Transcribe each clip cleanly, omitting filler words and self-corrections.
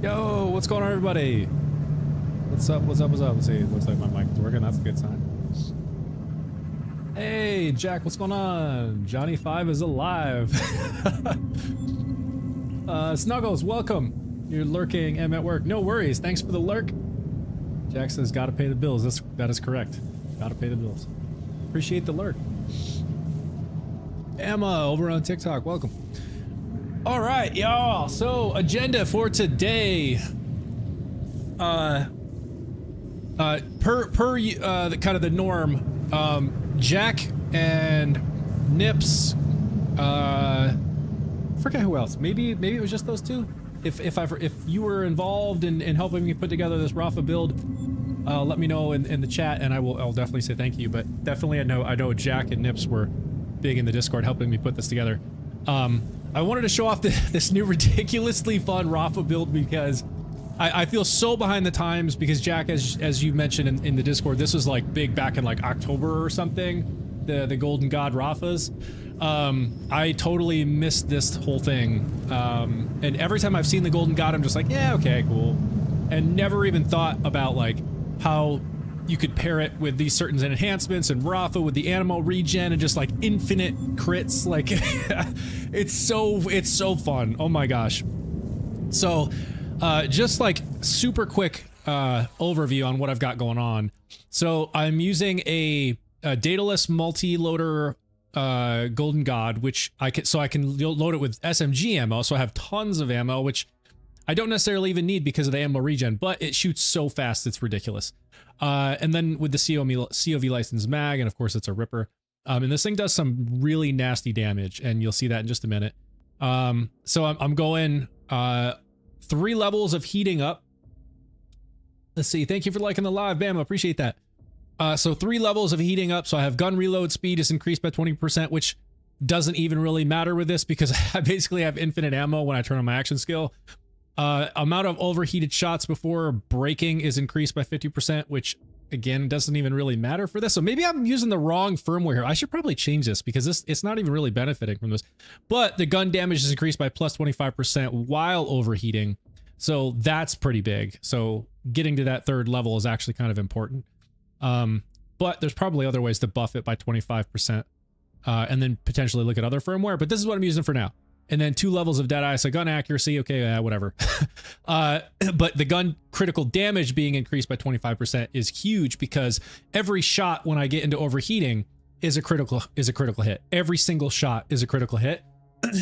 Yo, what's going on, everybody? What's up? What's up? What's up? Let's see. Looks like my mic is working. That's a good sign. Hey, Jack, what's going on? Johnny 5 is alive. Snuggles, welcome. You're lurking. I'm at work. No worries. Thanks for the lurk. Jack says, gotta pay the bills. That is correct. Gotta pay the bills. Appreciate the lurk. Emma over on TikTok, welcome. All right, y'all. So agenda for today. Per the kind of the norm. Jack and Nips. Forget who else. Maybe it was just those two. If you were involved in helping me put together this Rafa build, let me know in the chat, and I'll definitely say thank you. But definitely, I know Jack and Nips were big in the Discord helping me put this together. I wanted to show off this new ridiculously fun Rafa build because I feel so behind the times because Jack, as you mentioned in the Discord, this was like big back in like October or something, the Golden God Rafas. I totally missed this whole thing. And every time I've seen the Golden God, I'm just like, yeah, okay, cool. And never even thought about like how you could pair it with these certain enhancements and Rafa with the animal regen and just like infinite crits. Like it's so fun. Oh my gosh. So just like super quick overview on what I've got going on. So I'm using a dataless multi-loader Golden God, which I can load it with SMG ammo. So I have tons of ammo, which I don't necessarily even need because of the ammo regen, but it shoots so fast it's ridiculous. And then with the COV licensed mag, and of course it's a ripper. And this thing does some really nasty damage, and you'll see that in just a minute. So I'm going 3 levels of heating up. Let's see. Thank you for liking the live, Bam. I appreciate that. So 3 levels of heating up. So I have gun reload speed is increased by 20%, which doesn't even really matter with this because I basically have infinite ammo when I turn on my action skill. Amount of overheated shots before breaking is increased by 50%, which again doesn't even really matter for this. So maybe I'm using the wrong firmware here. I should probably change this because it's not even really benefiting from this. But the gun damage is increased by plus 25% while overheating. So that's pretty big. So getting to that 3rd level is actually kind of important. But there's probably other ways to buff it by 25%, and then potentially look at other firmware. But this is what I'm using for now. And then 2 levels of Deadeye, so gun accuracy, okay, whatever. But the gun critical damage being increased by 25% is huge because every shot when I get into overheating is a critical hit. Every single shot is a critical hit,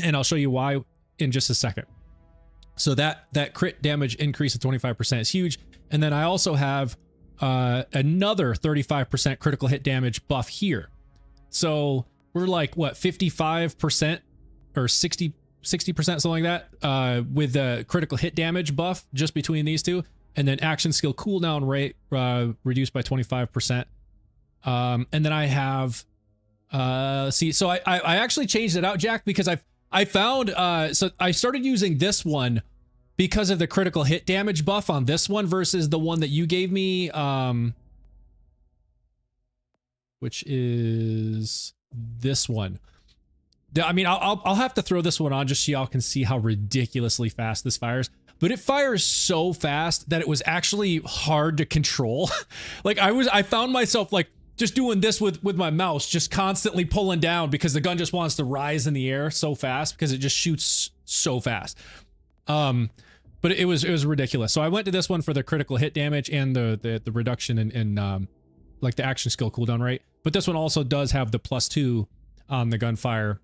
and I'll show you why in just a second. So that crit damage increase of 25% is huge. And then I also have another 35% critical hit damage buff here. So we're like, what, 55%? Or 60%, something like that, with the critical hit damage buff just between these two, and then action skill cooldown rate reduced by 25%. And then I have, so I actually changed it out, Jack, because I found, so I started using this one because of the critical hit damage buff on this one versus the one that you gave me, which is this one. I mean, I'll have to throw this one on just so y'all can see how ridiculously fast this fires. But it fires so fast that it was actually hard to control. Like I found myself like just doing this with my mouse, just constantly pulling down because the gun just wants to rise in the air so fast because it just shoots so fast. But it was ridiculous. So I went to this one for the critical hit damage and the reduction in like the action skill cooldown rate. But this one also does have the +2 on the gunfire.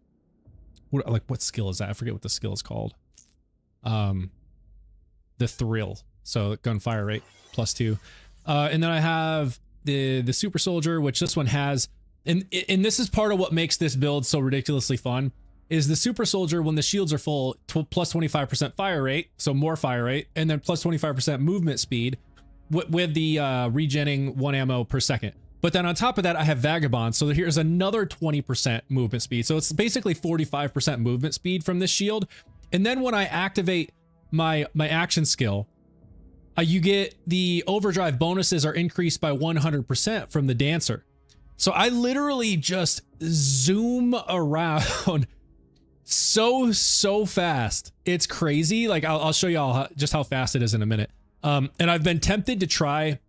What skill is that? I forget what the skill is called. The thrill. So gunfire rate +2. And then I have the super soldier, which this one has, and this is part of what makes this build so ridiculously fun, is the super soldier when the shields are full, plus 25% fire rate, so more fire rate, and then plus 25% movement speed with the regenning 1 ammo per second. But then on top of that, I have Vagabond, so here's another 20% movement speed. So it's basically 45% movement speed from this shield. And then when I activate my action skill, you get the overdrive bonuses are increased by 100% from the dancer. So I literally just zoom around so fast. It's crazy. Like I'll show y'all just how fast it is in a minute. And I've been tempted to try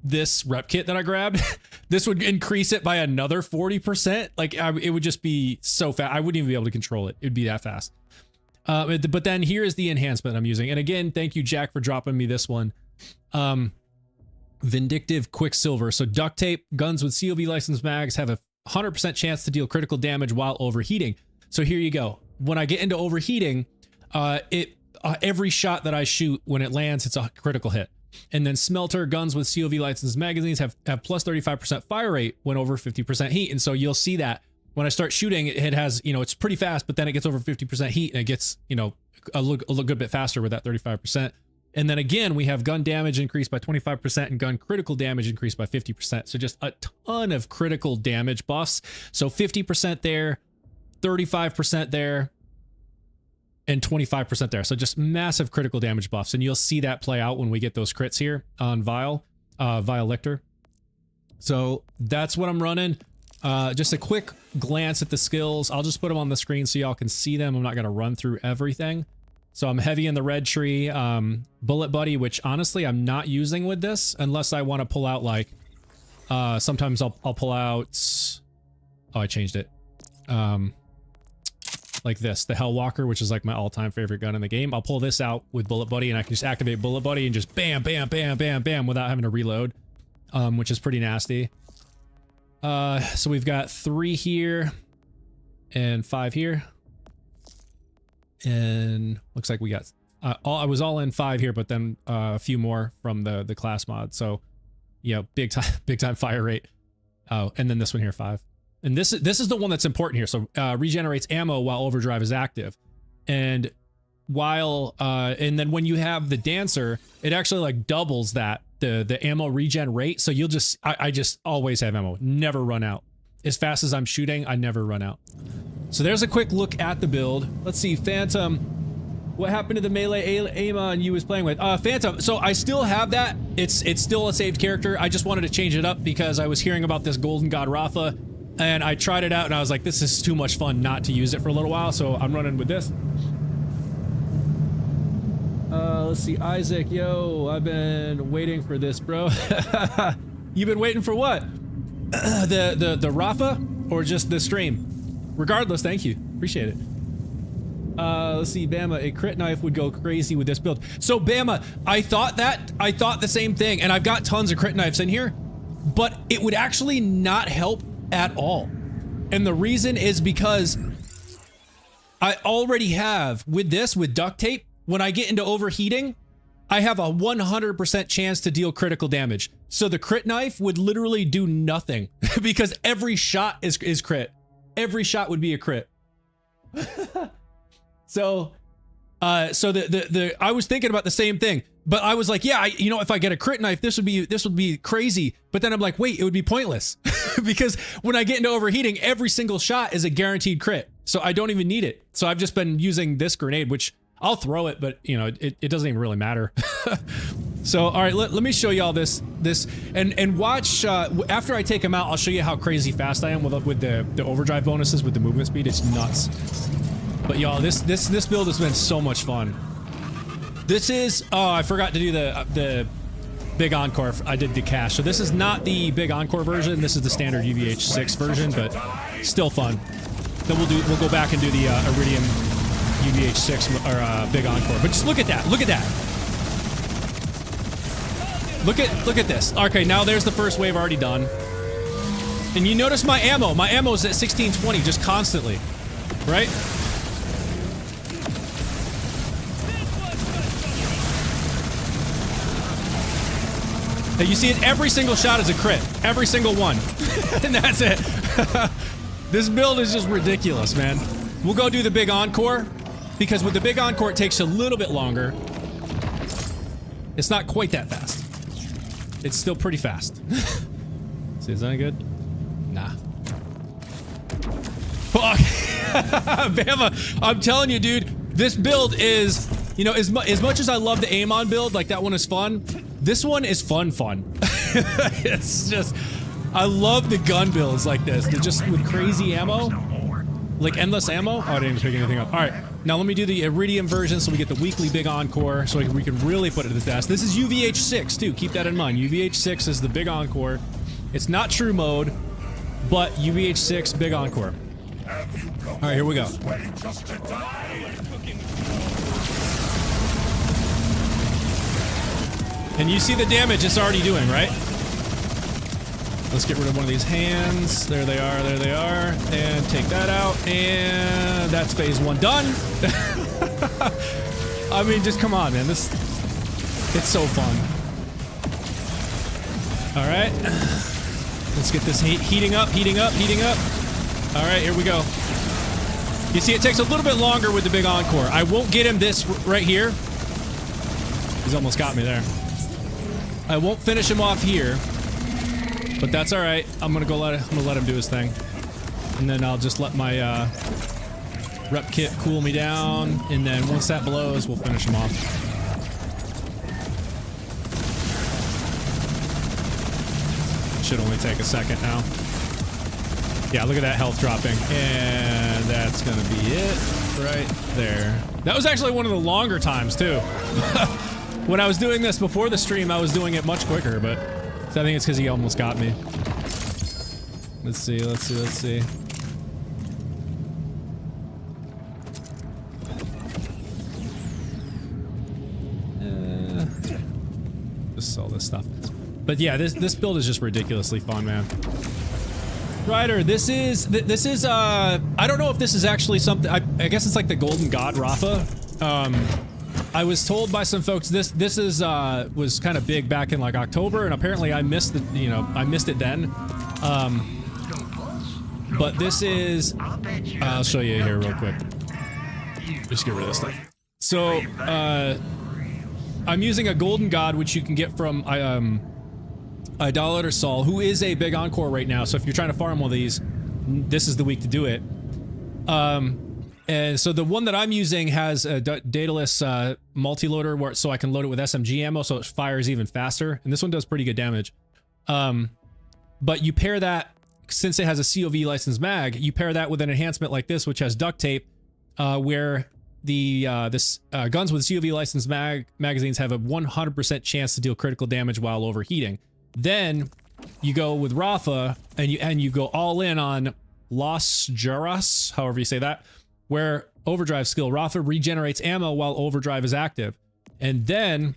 this rep kit that I grabbed. This would increase it by another 40%. Like it would just be so fast. I wouldn't even be able to control it. It'd be that fast. But then here is the enhancement I'm using. And again, thank you, Jack, for dropping me this one. Vindictive Quicksilver. So duct tape, guns with COV licensed mags have a 100% chance to deal critical damage while overheating. So here you go. When I get into overheating, every shot that I shoot, when it lands, it's a critical hit. And then Smelter, guns with COV licensed magazines have plus 35% fire rate when over 50% heat. And so you'll see that when I start shooting, it has, you know, it's pretty fast, but then it gets over 50% heat and it gets, you know, a good bit faster with that 35%. And then again, we have gun damage increased by 25% and gun critical damage increased by 50%. So just a ton of critical damage buffs. So 50% there, 35% there, and 25% there. So just massive critical damage buffs. And you'll see that play out when we get those crits here on Vile Lictor. So that's what I'm running. Just a quick glance at the skills. I'll just put them on the screen so y'all can see them. I'm not going to run through everything. So I'm heavy in the red tree. Bullet Buddy, which honestly I'm not using with this unless I want to pull out like, sometimes I'll pull out, oh, I changed it. Like this, the Hellwalker, which is like my all-time favorite gun in the game. I'll pull this out with Bullet Buddy and I can just activate Bullet Buddy and just bam, bam, bam, bam, bam without having to reload, which is pretty nasty. So we've got 3 here and 5 here. And looks like we got, I was all in 5 here, but then a few more from the class mod. So, yeah, big time fire rate. Oh, and then this one here, 5. And this is the one that's important here. So regenerates ammo while overdrive is active. And while, and then when you have the dancer, it actually like doubles that, the ammo regen rate. So you'll just, I just always have ammo, never run out. As fast as I'm shooting, I never run out. So there's a quick look at the build. Let's see, Phantom. What happened to the melee aim you was playing with? Phantom, so I still have that. It's still a saved character. I just wanted to change it up because I was hearing about this Golden God Rafa, and I tried it out and I was like, this is too much fun not to use it for a little while, so I'm running with this. Let's see, Isaac, yo, I've been waiting for this, bro. You've been waiting for what? the Rafa or just the stream? Regardless, thank you. Appreciate it. Let's see, Bama, a crit knife would go crazy with this build. So Bama, I thought the same thing, and I've got tons of crit knives in here, but it would actually not help at all. And the reason is because I already have, with duct tape, when I get into overheating, I have a 100% chance to deal critical damage. So the crit knife would literally do nothing because every shot is crit. Every shot would be a crit. So I was thinking about the same thing, but I was like, yeah, you know, if I get a crit knife, this would be crazy. But then I'm like, wait, it would be pointless because when I get into overheating, every single shot is a guaranteed crit. So I don't even need it. So I've just been using this grenade, which I'll throw it, but you know, it doesn't even really matter. So, all right, let me show y'all this and watch, after I take them out, I'll show you how crazy fast I am with the overdrive bonuses with the movement speed. It's nuts. But y'all, this build has been so much fun. This is, oh, I forgot to do big encore. I did the cache. So this is not the big encore version. This is the standard UVH6 version, but still fun. Then we'll go back and do the Iridium UVH6 or big encore. But just look at that. Look at that. Look at this. Okay, now there's the first wave already done. And you notice my ammo. My ammo is at 1620 just constantly, right? Now you see it, every single shot is a crit. Every single one. And that's it. This build is just ridiculous, man. We'll go do the big encore, because with the big encore, it takes a little bit longer. It's not quite that fast. It's still pretty fast. See, is that good? Nah. Fuck. Bama, I'm telling you, dude, this build is, you know, as much as I love the aim on build, like that one is fun, this one is fun. It's just, I love the gun builds like this. They're just with crazy ammo, like endless ammo. Oh, I didn't even pick anything up. All right, now let me do the Iridium version so we get the weekly big encore so we can really put it to the test. This is UVH6 too, keep that in mind. UVH6 is the big encore. It's not true mode, but UVH6 big encore. All right, here we go. And you see the damage it's already doing, right? Let's get rid of one of these hands. There they are, there they are. And take that out. And that's phase one done. I mean, just come on, man. It's so fun. All right. Let's get this heating up. All right, here we go. You see, it takes a little bit longer with the big encore. I won't get him this right here. He's almost got me there. I won't finish him off here, but that's all right. I'm gonna let him do his thing, and then I'll just let my rep kit cool me down, and then once that blows, we'll finish him off. Should only take a second now. Yeah, look at that health dropping, and that's gonna be it right there. That was actually one of the longer times too. When I was doing this before the stream, I was doing it much quicker, but so I think it's because he almost got me. Let's see. Just sell this stuff. But yeah, this build is just ridiculously fun, man. Ryder, this is I don't know if this is actually something, I guess it's like the Golden God Rafa. I was told by some folks this was kind of big back in like October, and apparently I missed I missed it then. But this is, I'll show you here real quick. Just get rid of this stuff. So I'm using a Golden God, which you can get from Idolater Saul, who is a big encore right now. So if you're trying to farm one of these, this is the week to do it. And so the one that I'm using has a dataless multi-loader, so I can load it with SMG ammo, so it fires even faster. And this one does pretty good damage. But you pair that, since it has a COV licensed mag, you pair that with an enhancement like this, which has duct tape, where the guns with COV licensed magazines have a 100% chance to deal critical damage while overheating. Then you go with Rafa, and you go all in on Las Jaras, however you say that, where overdrive skill, Rafa regenerates ammo while overdrive is active. And then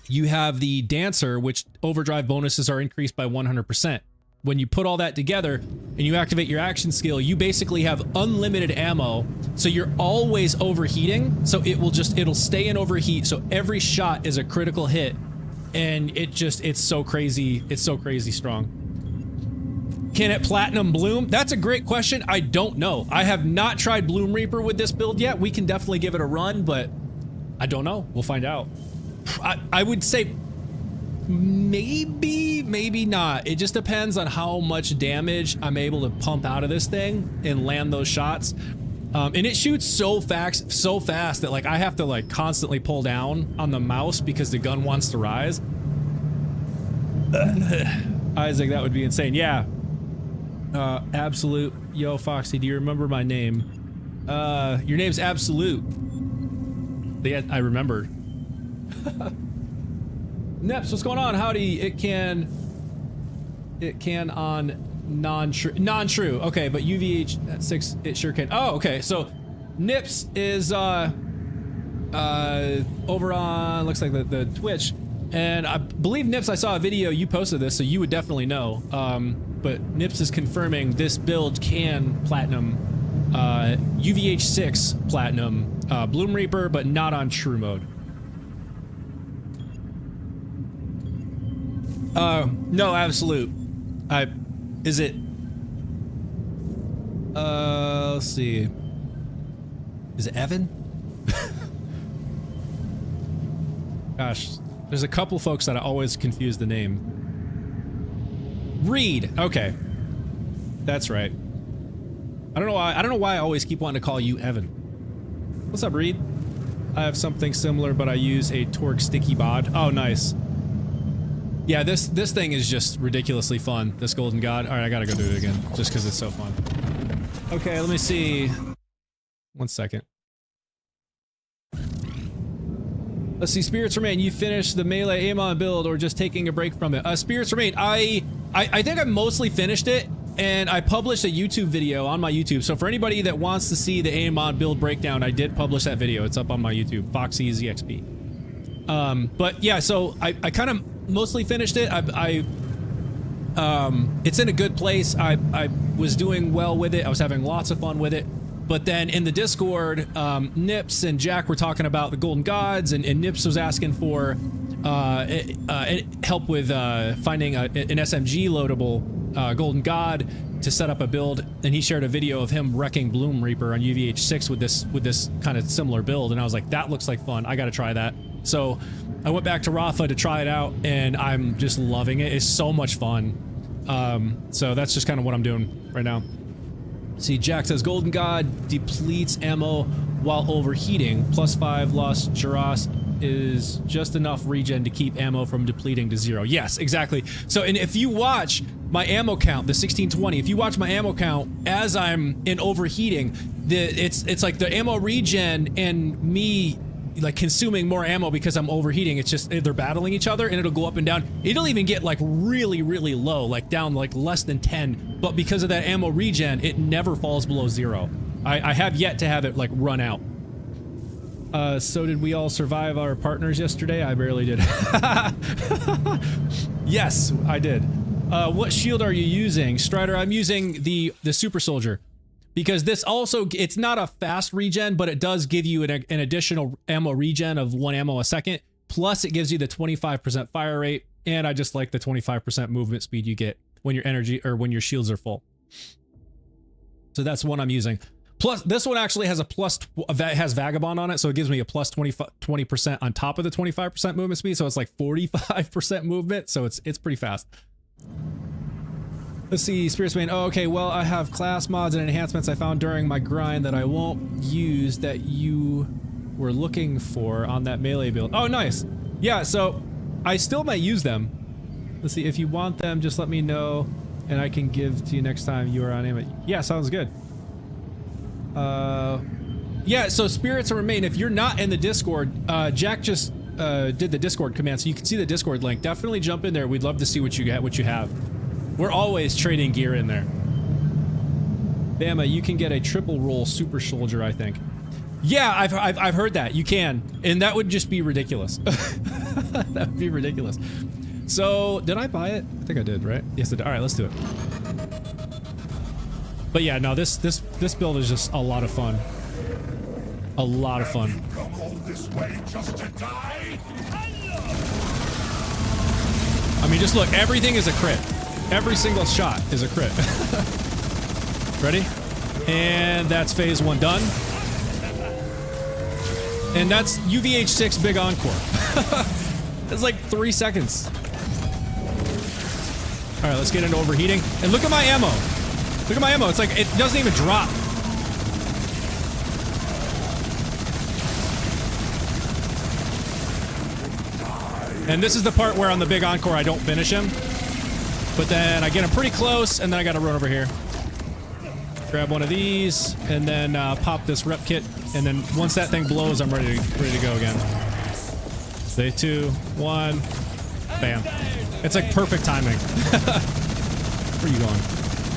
you have the Dancer, which overdrive bonuses are increased by 100%. When you put all that together and you activate your action skill, you basically have unlimited ammo, so you're always overheating, so it'll stay in overheat, so every shot is a critical hit, and it's so crazy strong. Can it platinum bloom? That's a great question. I don't know. I have not tried Bloom Reaper with this build yet. We can definitely give it a run, but I don't know. We'll find out. I would say maybe not. It just depends on how much damage I'm able to pump out of this thing and land those shots. And it shoots so fast that like I have to like constantly pull down on the mouse because the gun wants to rise. Isaac, that would be insane. Yeah. Absolute. Yo, Foxy, do you remember my name? Your name's Absolute. Yeah, I remember. Neps, what's going on? Howdy. It can on non-true. Okay, but UVH6 it sure can. Oh, okay. So Nips is over on, looks like the Twitch, and I believe Nips, I saw a video you posted this, so you would definitely know. But Nips is confirming this build can platinum UVH6 platinum Bloom Reaper, but not on true mode. No, absolute. Is it? Let's see. Is it Evan? Gosh, there's a couple folks that I always confuse the name. Reed. Okay, that's right. I don't know why I always keep wanting to call you Evan. What's up, Reed? I have something similar, but I use a Torque sticky bod. Oh, nice. Yeah, this thing is just ridiculously fun. This Golden God. All right, I gotta go do it again, just because it's so fun. Okay, let me see. 1 second. Let's see. Spirits Remain. You finished the melee Amon build, or just taking a break from it? Spirits Remain. I think I mostly finished it, and I published a YouTube video on my YouTube. So for anybody that wants to see the Amon build breakdown, I did publish that video. It's up on my YouTube. Foxy ZXP. But yeah, so I kind of mostly finished it. It's in a good place. I was doing well with it. I was having lots of fun with it. But then in the Discord, Nips and Jack were talking about the Golden Gods, and Nips was asking for help with finding an SMG loadable Golden God to set up a build, and he shared a video of him wrecking Bloom Reaper on UVH6 with this kind of similar build, and I was like, that looks like fun. I gotta try that. So I went back to Rafa to try it out, and I'm just loving it. It's so much fun. So that's just kind of what I'm doing right now. See, Jack says Golden God depletes ammo while overheating. +5 lost Juras is just enough regen to keep ammo from depleting to 0. Yes, exactly. So, and if you watch my ammo count, the 1620, if you watch my ammo count as I'm in overheating, it's like the ammo regen and me like consuming more ammo because I'm overheating. It's just they're battling each other, and it'll go up and down. It'll even get like really low, like down like less than 10, but because of that ammo regen, it never falls below 0. I have yet to have it like run out. So did we all survive our partners yesterday? I barely did. Yes, I did. What shield are you using? Strider, I'm using the Super Soldier. Because this also, it's not a fast regen, but it does give you an additional ammo regen of 1 ammo a second. Plus, it gives you the 25% fire rate, and I just like the 25% movement speed you get when your energy or when your shields are full. So that's one I'm using. Plus, this one actually has has Vagabond on it, so it gives me a plus 20% on top of the 25% movement speed. So it's like 45% movement. So it's pretty fast. Let's see, Spiritsman. Oh, okay, well, I have class mods and enhancements I found during my grind that I won't use that you were looking for on that melee build. Oh, nice. Yeah, so I still might use them. Let's see, if you want them, just let me know, and I can give to you next time you are on aim. Yeah, sounds good. Yeah, so Spirits Remain, if you're not in the Discord, Jack just did the Discord command, so you can see the Discord link. Definitely jump in there. We'd love to see what you have. We're always trading gear in there. Bama, you can get a triple roll Super Soldier, I think. Yeah, I've heard that. You can. And that would just be ridiculous. That would be ridiculous. So, did I buy it? I think I did, right? Yes, I did. Alright, let's do it. But yeah, no, this build is just a lot of fun. A lot of fun. Come all this way just to die? I mean, just look, everything is a crit. Every single shot is a crit. Ready? And that's phase 1 done. And that's UVH6 Big Encore. It's like 3 seconds. All right, let's get into overheating. And look at my ammo. Look at my ammo. It's like, it doesn't even drop. And this is the part where on the Big Encore I don't finish him. But then I get him pretty close, and then I gotta run over here. Grab one of these, and then pop this rep kit, and then once that thing blows, I'm ready to go again. Say 2, 1, Bam. It's like perfect timing. Where are you going?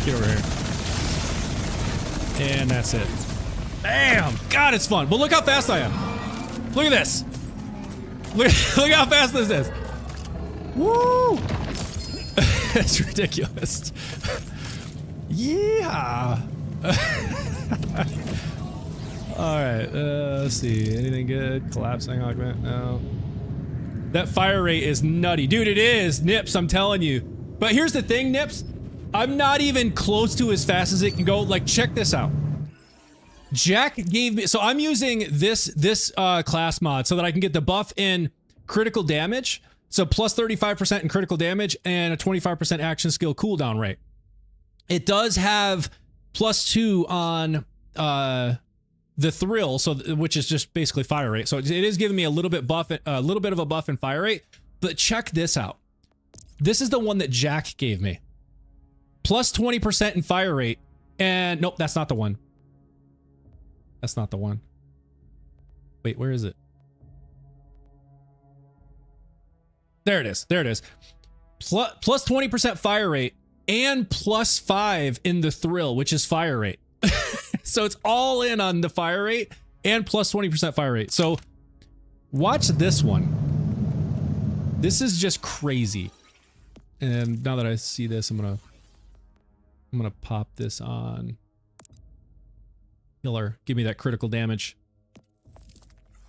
Get over here. And that's it. Bam! God, it's fun. But look how fast I am. Look at this. Look how fast this is. Woo! It's ridiculous. Yeah. Alright, let's see. Anything good? Collapsing augment? No. That fire rate is nutty. Dude, it is! Nips, I'm telling you. But here's the thing, Nips. I'm not even close to as fast as it can go. Like, check this out. Jack gave me... So I'm using this class mod so that I can get the buff in critical damage. So plus 35% in critical damage and a 25% action skill cooldown rate. It does have +2 on the thrill, so which is just basically fire rate. So it is giving me a little bit of a buff in fire rate. But check this out. This is the one that Jack gave me. Plus 20% in fire rate, and nope, that's not the one. That's not the one. Wait, where is it? There it is. There it is. Plus 20% fire rate and +5 in the thrill, which is fire rate. So it's all in on the fire rate and plus 20% fire rate. So watch this one. This is just crazy. And now that I see this, I'm gonna pop this on. Killer, give me that critical damage.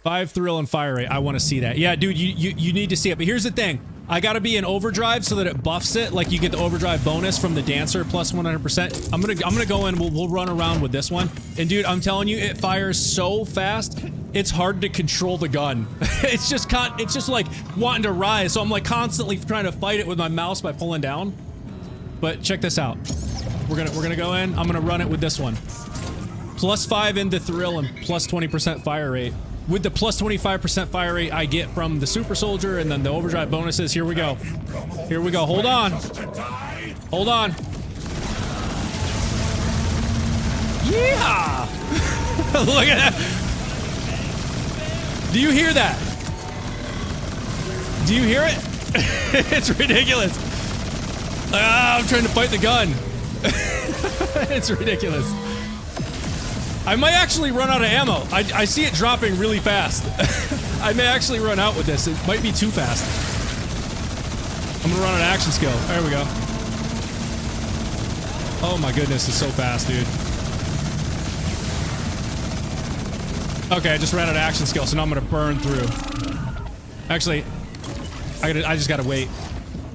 5 thrill and fire rate. I want to see that. Yeah, dude, you need to see it. But here's the thing. I gotta be in overdrive so that it buffs it. Like you get the overdrive bonus from the dancer plus 100%. I'm gonna go in. We'll run around with this one. And dude, I'm telling you, it fires so fast. It's hard to control the gun. It's just like wanting to rise. So I'm like constantly trying to fight it with my mouse by pulling down. But check this out. We're gonna go in. I'm gonna run it with this one. +5 in the thrill and plus 20% fire rate. With the plus 25% fire rate I get from the super soldier and then the overdrive bonuses. Here we go. Here we go. Hold on. Hold on. Yeah! Look at that. Do you hear that? Do you hear it? It's ridiculous. I'm trying to fight the gun. It's ridiculous. I might actually run out of ammo. I see it dropping really fast. I may actually run out with this. It might be too fast. I'm gonna run an action skill. There we go. Oh my goodness, it's so fast, dude. Okay, I just ran out of action skill, so now I'm gonna burn through. Actually, I just gotta wait.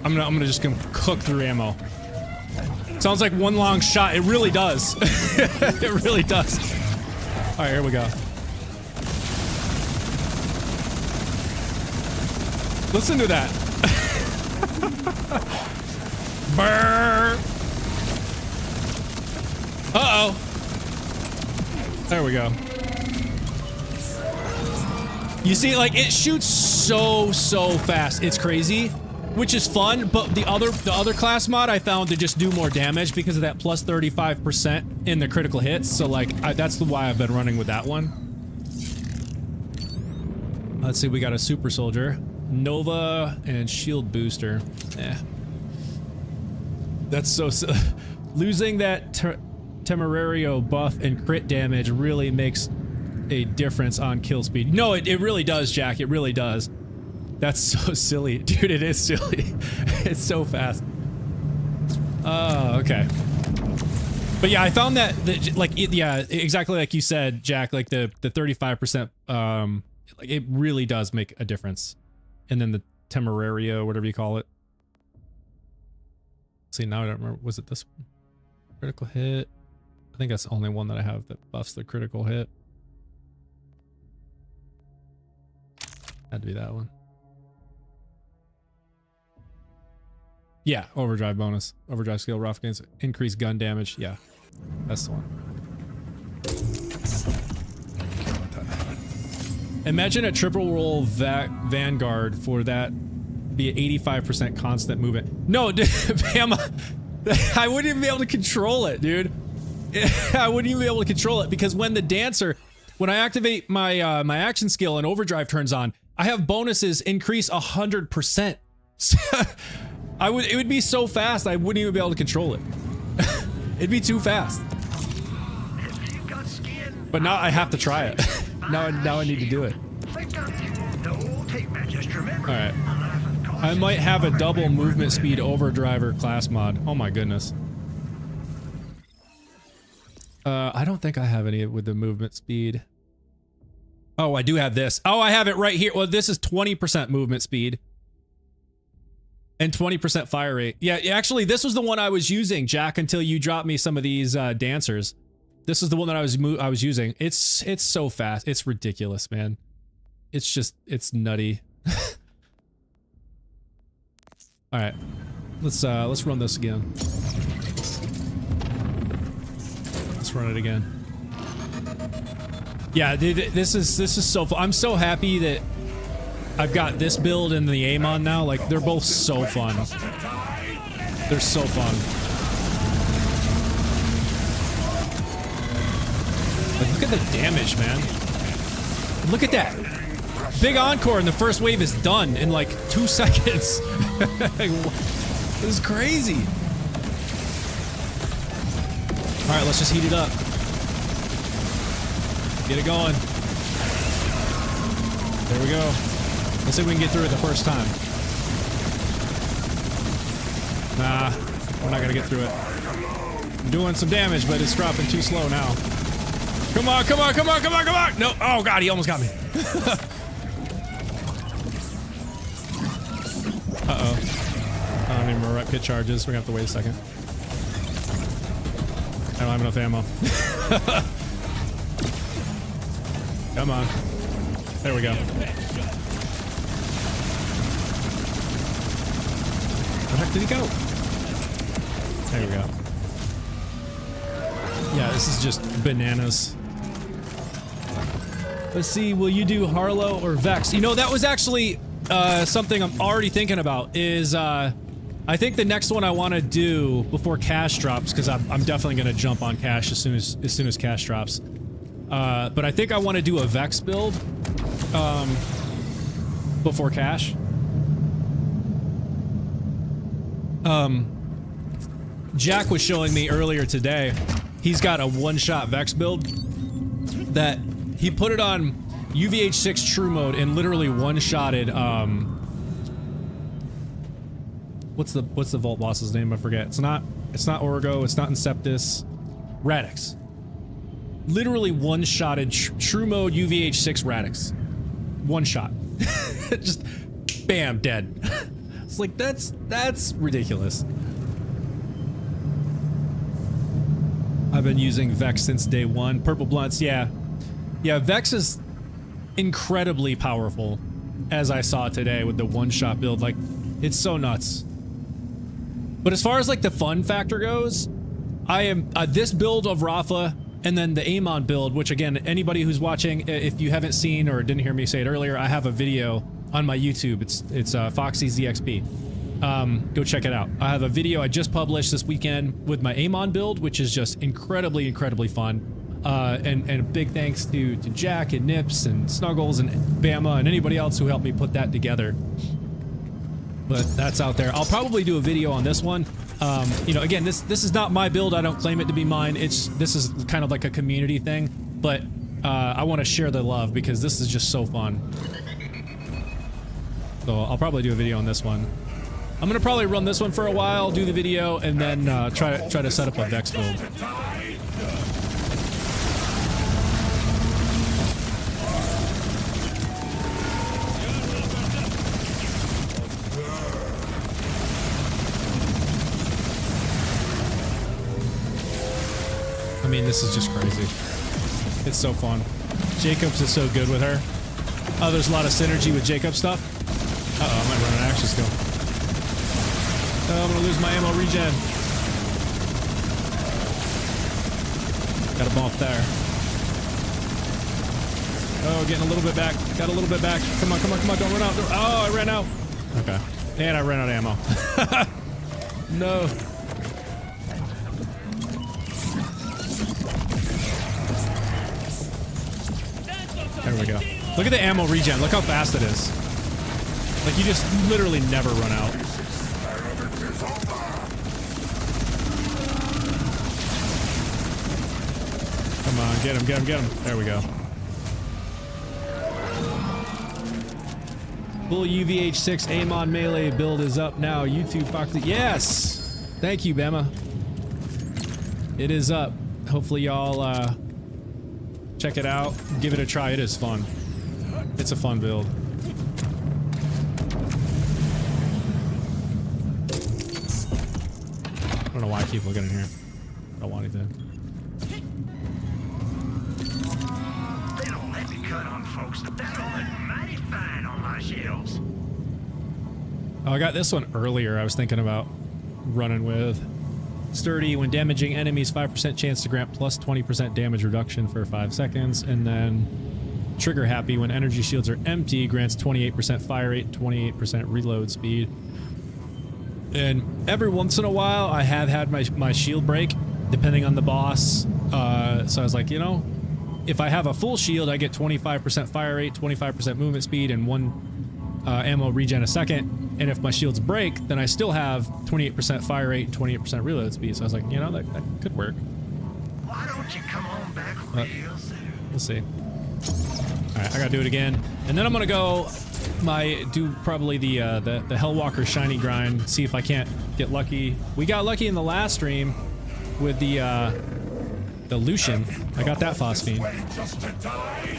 I'm gonna just cook through ammo. Sounds like one long shot. It really does. It really does. All right, here we go. Listen to that. Brrr. Uh-oh. There we go. You see, like, it shoots so fast. It's crazy. Which is fun, but the other class mod I found to just do more damage because of that plus 35% in the critical hits. So like, that's why I've been running with that one. Let's see, we got a super soldier, Nova, and shield booster. That's so losing that Temerario buff and crit damage really makes a difference on kill speed. No, it really does, Jack. It really does. That's so silly. Dude, it is silly. It's so fast. Oh, okay. But yeah, I found that, yeah, exactly like you said, Jack, like the 35%, like it really does make a difference. And then the Temerario, whatever you call it. See, now I don't remember. Was it this one? Critical hit? I think that's the only one that I have that buffs the critical hit. Had to be that one. Yeah, overdrive bonus. Overdrive skill, rough gains, increased gun damage. Yeah, that's the one. Imagine a triple roll Vanguard for that be 85% constant movement. No, dude, Bam, I wouldn't even be able to control it, dude. I wouldn't even be able to control it because when the dancer, when I activate my my action skill and overdrive turns on, I have bonuses increase 100%. It would be so fast, I wouldn't even be able to control it. It'd be too fast. But now I have to try it. now I need to do it. Alright. I might have a double movement speed overdriver class mod. Oh my goodness. I don't think I have any with the movement speed. Oh, I do have this. Oh, I have it right here. Well, this is 20% movement speed. And 20% fire rate. Yeah, actually, this was the one I was using, Jack, until you dropped me some of these dancers. This is the one that I was using. It's so fast. It's ridiculous, man. It's nutty. All right, let's run this again. Let's run it again. Yeah, dude, this is so fun. I'm so happy that I've got this build and the Amon now. Like, they're both so fun. They're so fun. Like, look at the damage, man. Look at that. Big encore and the first wave is done in like 2 seconds. This is crazy. All right, let's just heat it up. Get it going. There we go. Let's see if we can get through it the first time. Nah, we're not gonna get through it. I'm doing some damage, but it's dropping too slow now. Come on, come on, come on, come on, come on! No, oh god, he almost got me. Uh-oh. I don't even remember what pit charges. We're gonna have to wait a second. I don't have enough ammo. Come on. There we go. Where the heck did he go? There we go. Yeah, this is just bananas. Let's see, will you do Harlow or Vex? You know, that was actually something I'm already thinking about, is I think the next one I want to do before cash drops, because I'm definitely going to jump on cash as soon as cash drops. But I think I want to do a Vex build before cash. Jack was showing me earlier today, he's got a one-shot Vex build that he put it on UVH6 true mode and literally one-shotted, what's the vault boss's name? I forget. It's not Orgo, it's not Inceptus. Radix. Literally one-shotted true mode UVH6 Radix. One shot. Just bam, dead. It's like, that's ridiculous. I've been using Vex since day one. Purple Blunts, yeah. Yeah, Vex is incredibly powerful, as I saw today with the one-shot build. Like, it's so nuts. But as far as like the fun factor goes, I am this build of Rafa and then the Amon build, which again, anybody who's watching, if you haven't seen or didn't hear me say it earlier, I have a video on my YouTube. It's Foxy's ZXP. Go check it out. I have a video I just published this weekend with my Amon build, which is just incredibly fun. And a big thanks to Jack and Nips and Snuggles and Bama and anybody else who helped me put that together. But that's out there. I'll probably do a video on this one. You know, again, this is not my build. I don't claim it to be mine. This is kind of like a community thing, but I want to share the love because this is just so fun. So I'll probably do a video on this one. I'm gonna probably run this one for a while, do the video, and then try to set up a Vex build. I mean, this is just crazy. It's so fun. Jacobs is so good with her. Oh, there's a lot of synergy with Jacob stuff. Uh-oh, I might run an action skill. Oh, I'm gonna lose my ammo regen. Got a bump there. Oh, getting a little bit back. Got a little bit back. Come on, come on, come on, don't run out. Oh, I ran out. Okay. And I ran out of ammo. No. There we go. Look at the ammo regen. Look how fast it is. Like, you just literally never run out. Come on, get him, get him, get him. There we go. Full UVH6 aim on melee build is up now. YouTube Foxy. Yes! Thank you, Bema. It is up. Hopefully y'all check it out. Give it a try. It is fun. It's a fun build. I don't know why I keep looking in here. I don't want anything. They don't let me cut on folks. That'll look mighty fine on my shelves. Oh, I got this one earlier. I was thinking about running with. Sturdy, when damaging enemies, 5% chance to grant plus 20% damage reduction for 5 seconds. And then trigger happy, when energy shields are empty, grants 28% fire rate, 28% reload speed. And every once in a while, I have had my shield break, depending on the boss. So I was like, you know, if I have a full shield, I get 25% fire rate, 25% movement speed, and 1 ammo regen a second. And if my shields break, then I still have 28% fire rate and 28% reload speed. So I was like, you know, that could work. Why don't you come on back real soon? We'll see. Alright, I gotta do it again. And then I'm gonna go do probably the Hellwalker shiny grind, see if I can't get lucky. We got lucky in the last stream with the Lucian. I got that phosphine. Just to die?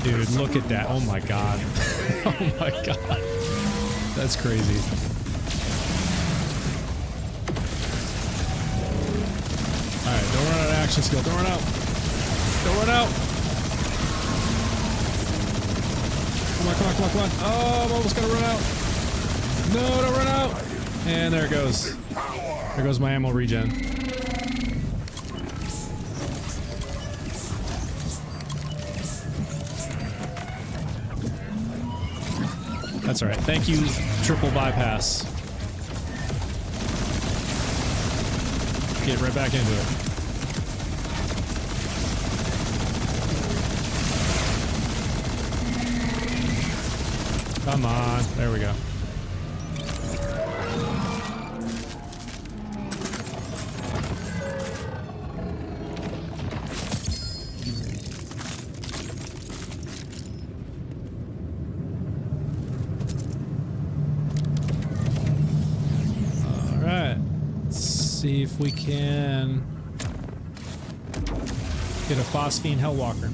Dude, look at that. Oh my god. Oh my god. That's crazy. Alright, don't run out of action skill. Don't run out. Don't run out. Come on, come on, come on, come on. Oh, I'm almost gonna run out. No, don't run out. And there it goes. There goes my ammo regen. That's alright. Thank you, triple bypass. Get right back into it. Come on. There we go. See if we can get a phosphine Hellwalker.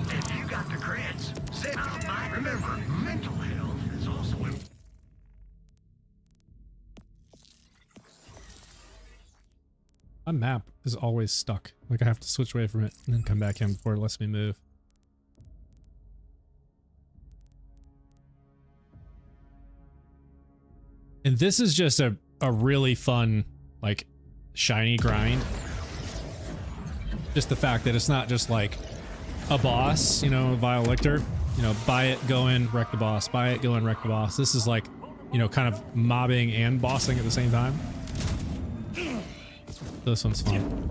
If you got the creds, say I might remember. Mental health is also important. My map is always stuck. Like I have to switch away from it and then come back in before it lets me move. And this is just a really fun, like, shiny grind. Just the fact that it's not just like a boss, you know, Vile Lictor. You know, buy it, go in, wreck the boss. Buy it, go in, wreck the boss. This is like, you know, kind of mobbing and bossing at the same time. This one's fun.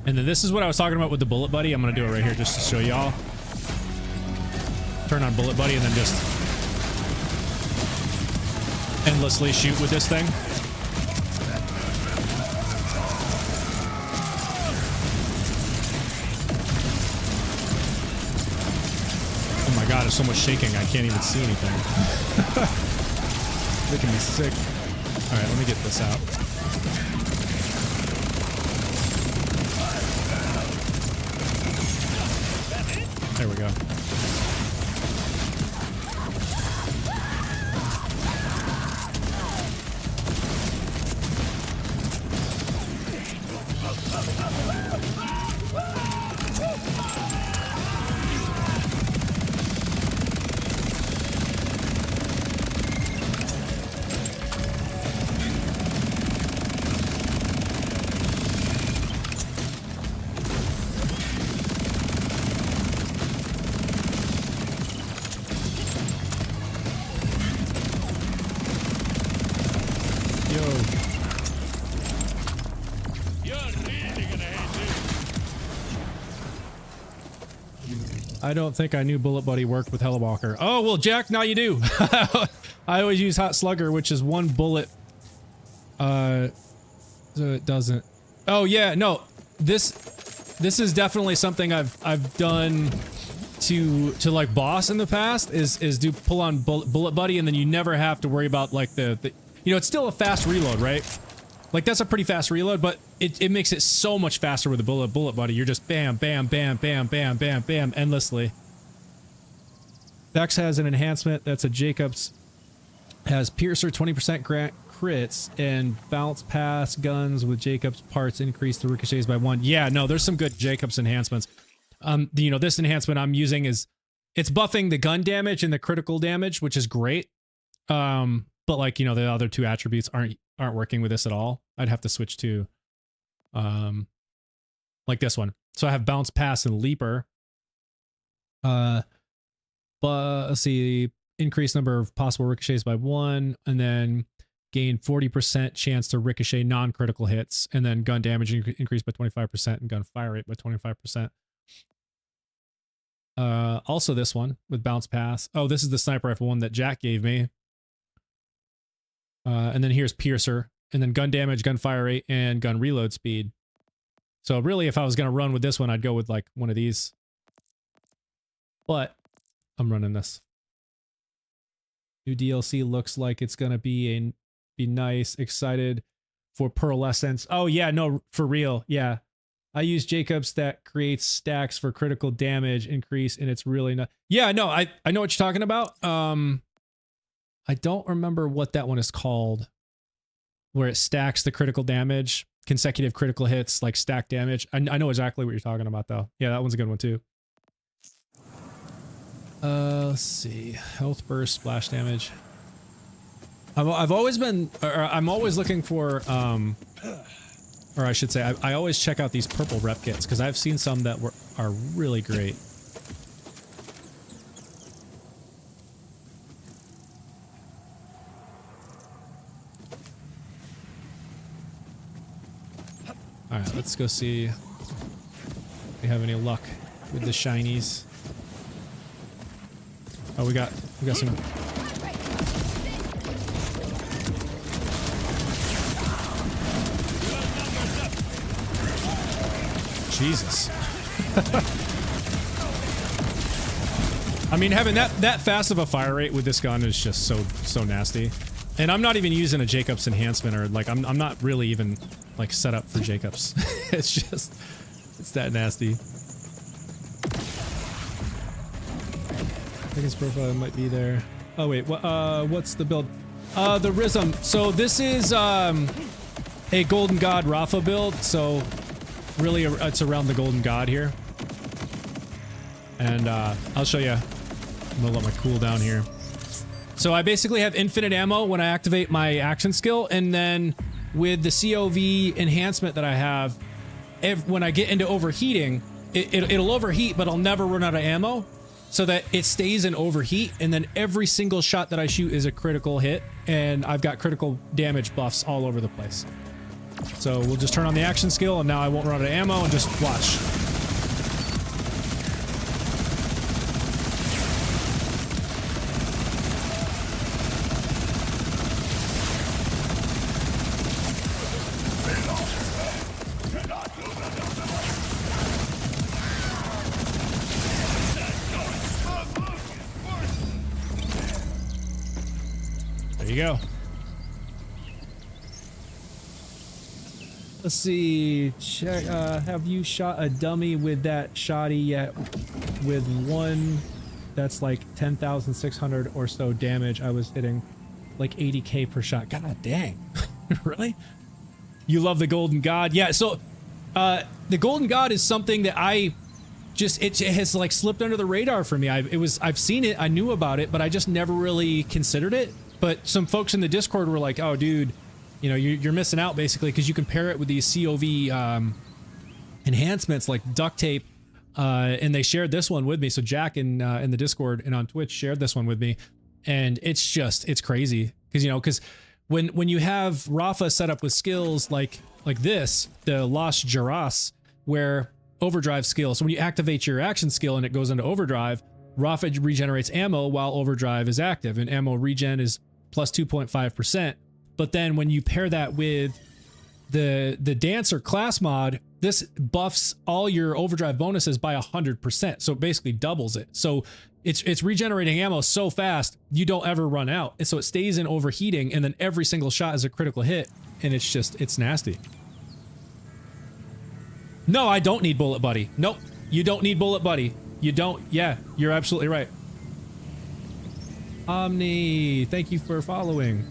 And then this is what I was talking about with the Bullet Buddy. I'm gonna do it right here just to show y'all. Turn on Bullet Buddy and then just endlessly shoot with this thing. Oh my god, there's so much shaking I can't even see anything. Making me sick. Alright, let me get this out. There we go. I don't think I knew Bullet Buddy worked with Hellewalker. Oh, well, Jack, now you do. I always use Hot Slugger, which is one bullet. So it doesn't. Oh, yeah, no. This is definitely something I've done to like boss in the past is do pull on Bullet Buddy, and then you never have to worry about like the you know, it's still a fast reload, right? Like that's a pretty fast reload, but it makes it so much faster with the Bullet Buddy. You're just bam, bam, bam, bam, bam, bam, bam, endlessly. Vex has an enhancement that's a Jacobs, has Piercer 20% crits, and bounce pass guns with Jacobs parts increase the ricochets by 1. Yeah, no, there's some good Jacobs enhancements. You know, this enhancement I'm using is it's buffing the gun damage and the critical damage, which is great. But like, you know, the other two attributes aren't working with this at all. I'd have to switch to like this one. So I have bounce pass and leaper. But let's see, increase number of possible ricochets by 1, and then gain 40% chance to ricochet non-critical hits, and then gun damage increased by 25% and gun fire rate by 25%. Also this one with bounce pass. Oh, this is the sniper rifle one that Jack gave me. And then here's Piercer, and then gun damage, gun fire rate, and gun reload speed. So really, if I was going to run with this one, I'd go with like one of these. But I'm running this. New DLC looks like it's going to be nice. Excited for Pearlescence. Oh yeah, no, for real. Yeah. I use Jacobs that creates stacks for critical damage increase, and it's really not. Yeah, no, I know what you're talking about. I don't remember what that one is called, where it stacks the critical damage, consecutive critical hits, like stack damage. I know exactly what you're talking about, though. Yeah, that one's a good one, too. Let's see. Health burst, splash damage. I've always been, or I'm always looking for, or I should say, I always check out these purple rep kits, because I've seen some that are really great. Alright, let's go see if we have any luck with the shinies. Oh, we got some. Jesus. I mean, having that fast of a fire rate with this gun is just so nasty. And I'm not even using a Jacobs enhancement, or like I'm not really even like set up for Jacobs. It's that nasty. I think his profile might be there. Oh wait, what's the build? The Rhythm. So this is a Golden God Rafa build. So really, it's around the Golden God here. And I'll show you. I'm gonna let my cooldown here. So I basically have infinite ammo when I activate my action skill, and then with the COV enhancement that I have, when I get into overheating, it'll overheat, but I'll never run out of ammo, so that it stays in overheat, and then every single shot that I shoot is a critical hit, and I've got critical damage buffs all over the place. So we'll just turn on the action skill, and now I won't run out of ammo, and just watch. There you go. Let's see. Check. Have you shot a dummy with that shotty yet? With one that's like 10,600 or so damage. I was hitting like 80k per shot. God dang. Really? You love the Golden God? Yeah. So the Golden God is something that I just it has like slipped under the radar for me. I've seen it. I knew about it, but I just never really considered it. But some folks in the Discord were like, "Oh, dude, you know, you're missing out basically because you can pair it with these COV enhancements like duct tape." And they shared this one with me. So Jack in the Discord and on Twitch shared this one with me, and it's crazy because when you have Rafa set up with skills like this, the Las Jaras, where overdrive skill. So when you activate your action skill and it goes into overdrive, Rafa regenerates ammo while overdrive is active, and ammo regen is plus 2.5%. But then when you pair that with the Dancer class mod, this buffs all your overdrive bonuses by 100%. So it basically doubles it. So it's regenerating ammo so fast you don't ever run out. And so it stays in overheating, and then every single shot is a critical hit, and it's nasty. No, I don't need Bullet Buddy. Nope, you don't need Bullet Buddy. You don't. Yeah, you're absolutely right. Omni, thank you for following.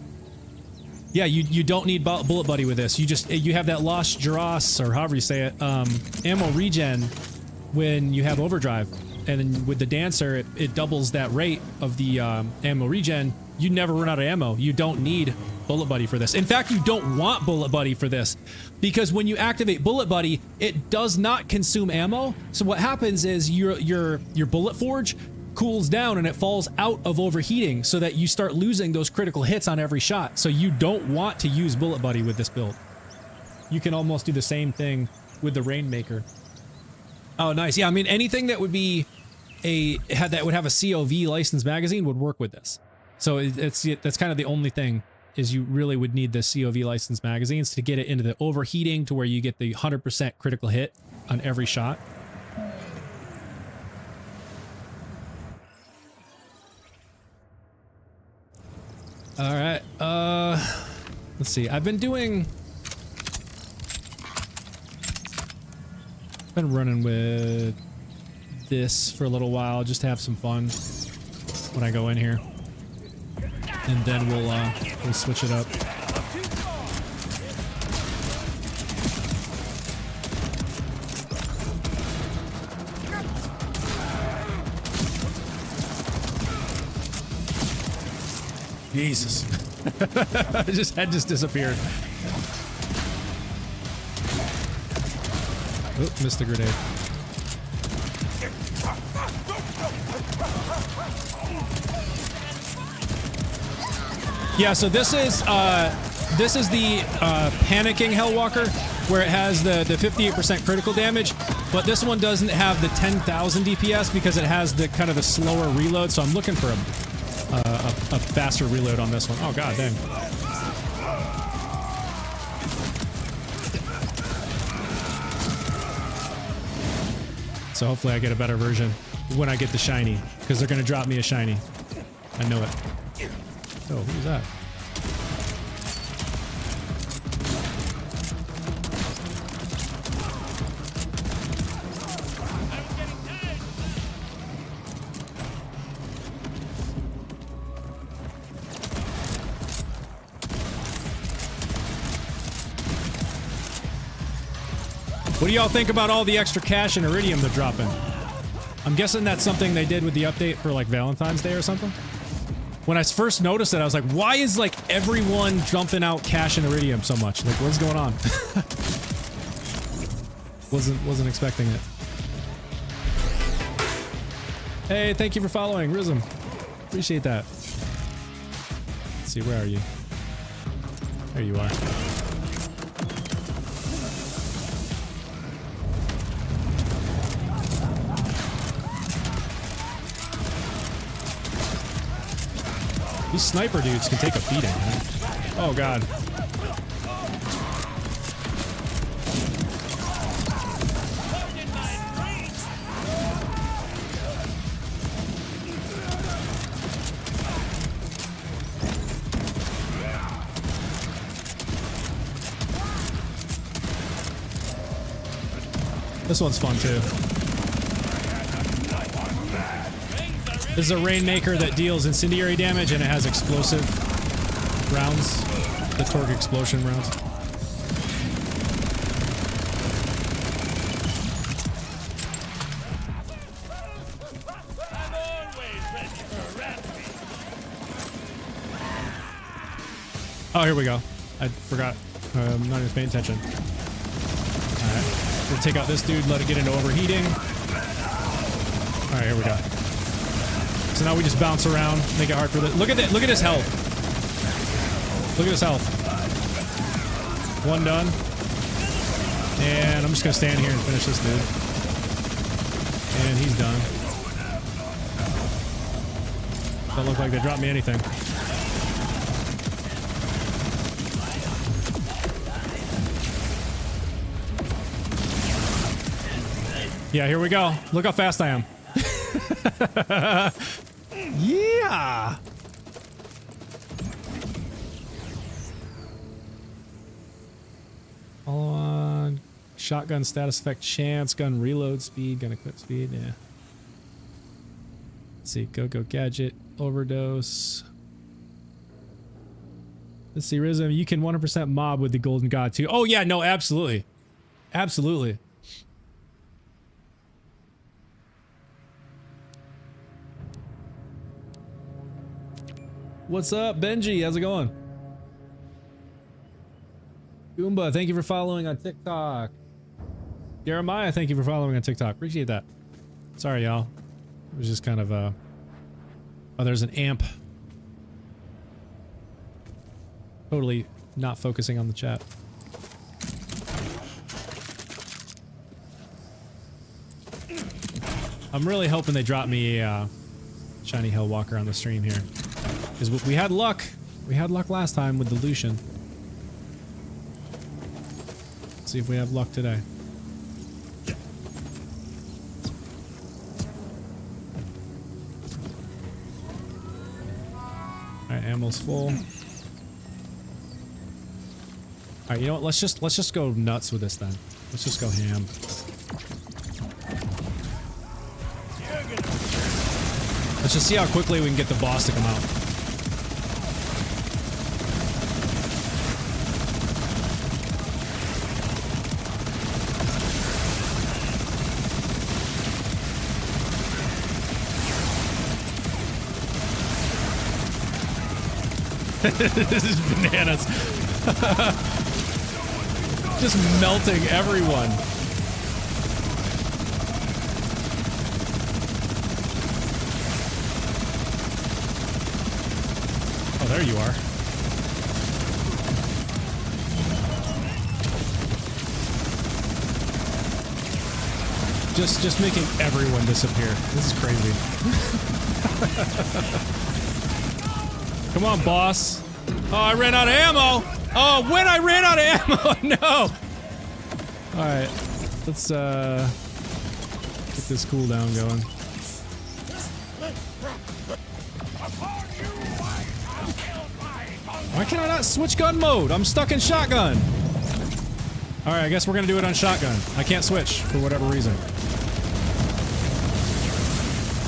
Yeah, you don't need Bullet Buddy with this. You have that Lost Dross, or however you say it, ammo regen when you have overdrive. And then with the Dancer, it doubles that rate of the ammo regen. You never run out of ammo. You don't need Bullet Buddy for this. In fact, you don't want Bullet Buddy for this, because when you activate Bullet Buddy, it does not consume ammo. So what happens is your Bullet Forge cools down and it falls out of overheating, so that you start losing those critical hits on every shot. So you don't want to use Bullet Buddy with this build. You can almost do the same thing with the Rainmaker. Oh, nice. Yeah, I mean, anything that would be that would have a COV licensed magazine would work with this. So that's kind of the only thing, is you really would need the COV licensed magazines to get it into the overheating to where you get the 100% critical hit on every shot. All right. Let's see. I've been running with this for a little while, just to have some fun when I go in here, and then we'll switch it up. Jesus. Head just disappeared. Oh, missed the grenade. Yeah, so this is the panicking Hellwalker, where it has the 58% critical damage, but this one doesn't have the 10,000 DPS because it has the kind of the slower reload. So I'm looking for a faster reload on this one. Oh god dang. So hopefully I get a better version when I get the shiny, because they're gonna drop me a shiny. I know it. Oh, who's that? What do y'all think about all the extra cash and iridium they're dropping? I'm guessing that's something they did with the update for like Valentine's Day or something. When I first noticed it, I was like, why is like everyone jumping out cash and iridium so much? Like, what's going on? Wasn't expecting it. Hey, thank you for following, Rizm. Appreciate that. Let's see, where are you? There you are. These sniper dudes can take a beating, man. Oh god. This one's fun too. This is a Rainmaker that deals incendiary damage, and it has explosive rounds, the torque explosion rounds. Oh, here we go. I forgot. I'm not even paying attention. Alright. We'll take out this dude, let it get into overheating. Alright, here we go. So now we just bounce around, make it hard for the. Look at his health. Look at his health. One done. And I'm just gonna stand here and finish this dude. And he's done. Don't look like they dropped me anything. Yeah, here we go. Look how fast I am. Yeah. Follow on. Shotgun status effect chance. Gun reload speed. Gun equip speed. Yeah. Let's see. Go gadget. Overdose. Let's see. Rhythm. You can 100% mob with the Golden God too. Oh yeah. No. Absolutely. Absolutely. What's up, Benji? How's it going? Goomba, thank you for following on TikTok. Jeremiah, thank you for following on TikTok. Appreciate that. Sorry, y'all. It was just kind of, oh, there's an amp. Totally not focusing on the chat. I'm really hoping they drop me a shiny Hellwalker on the stream here. Because we had luck. We had luck last time with the Lucian. Let's see if we have luck today. Alright, ammo's full. Alright, you know what? Let's just go nuts with this then. Let's just go ham. Let's just see how quickly we can get the boss to come out. This is bananas. Just melting everyone. Oh, there you are. Just making everyone disappear. This is crazy. Come on, boss. Oh, I ran out of ammo. Oh, when I ran out of ammo. No. All right. Let's get this cooldown going. Why can I not switch gun mode? I'm stuck in shotgun. All right, I guess we're gonna do it on shotgun. I can't switch for whatever reason.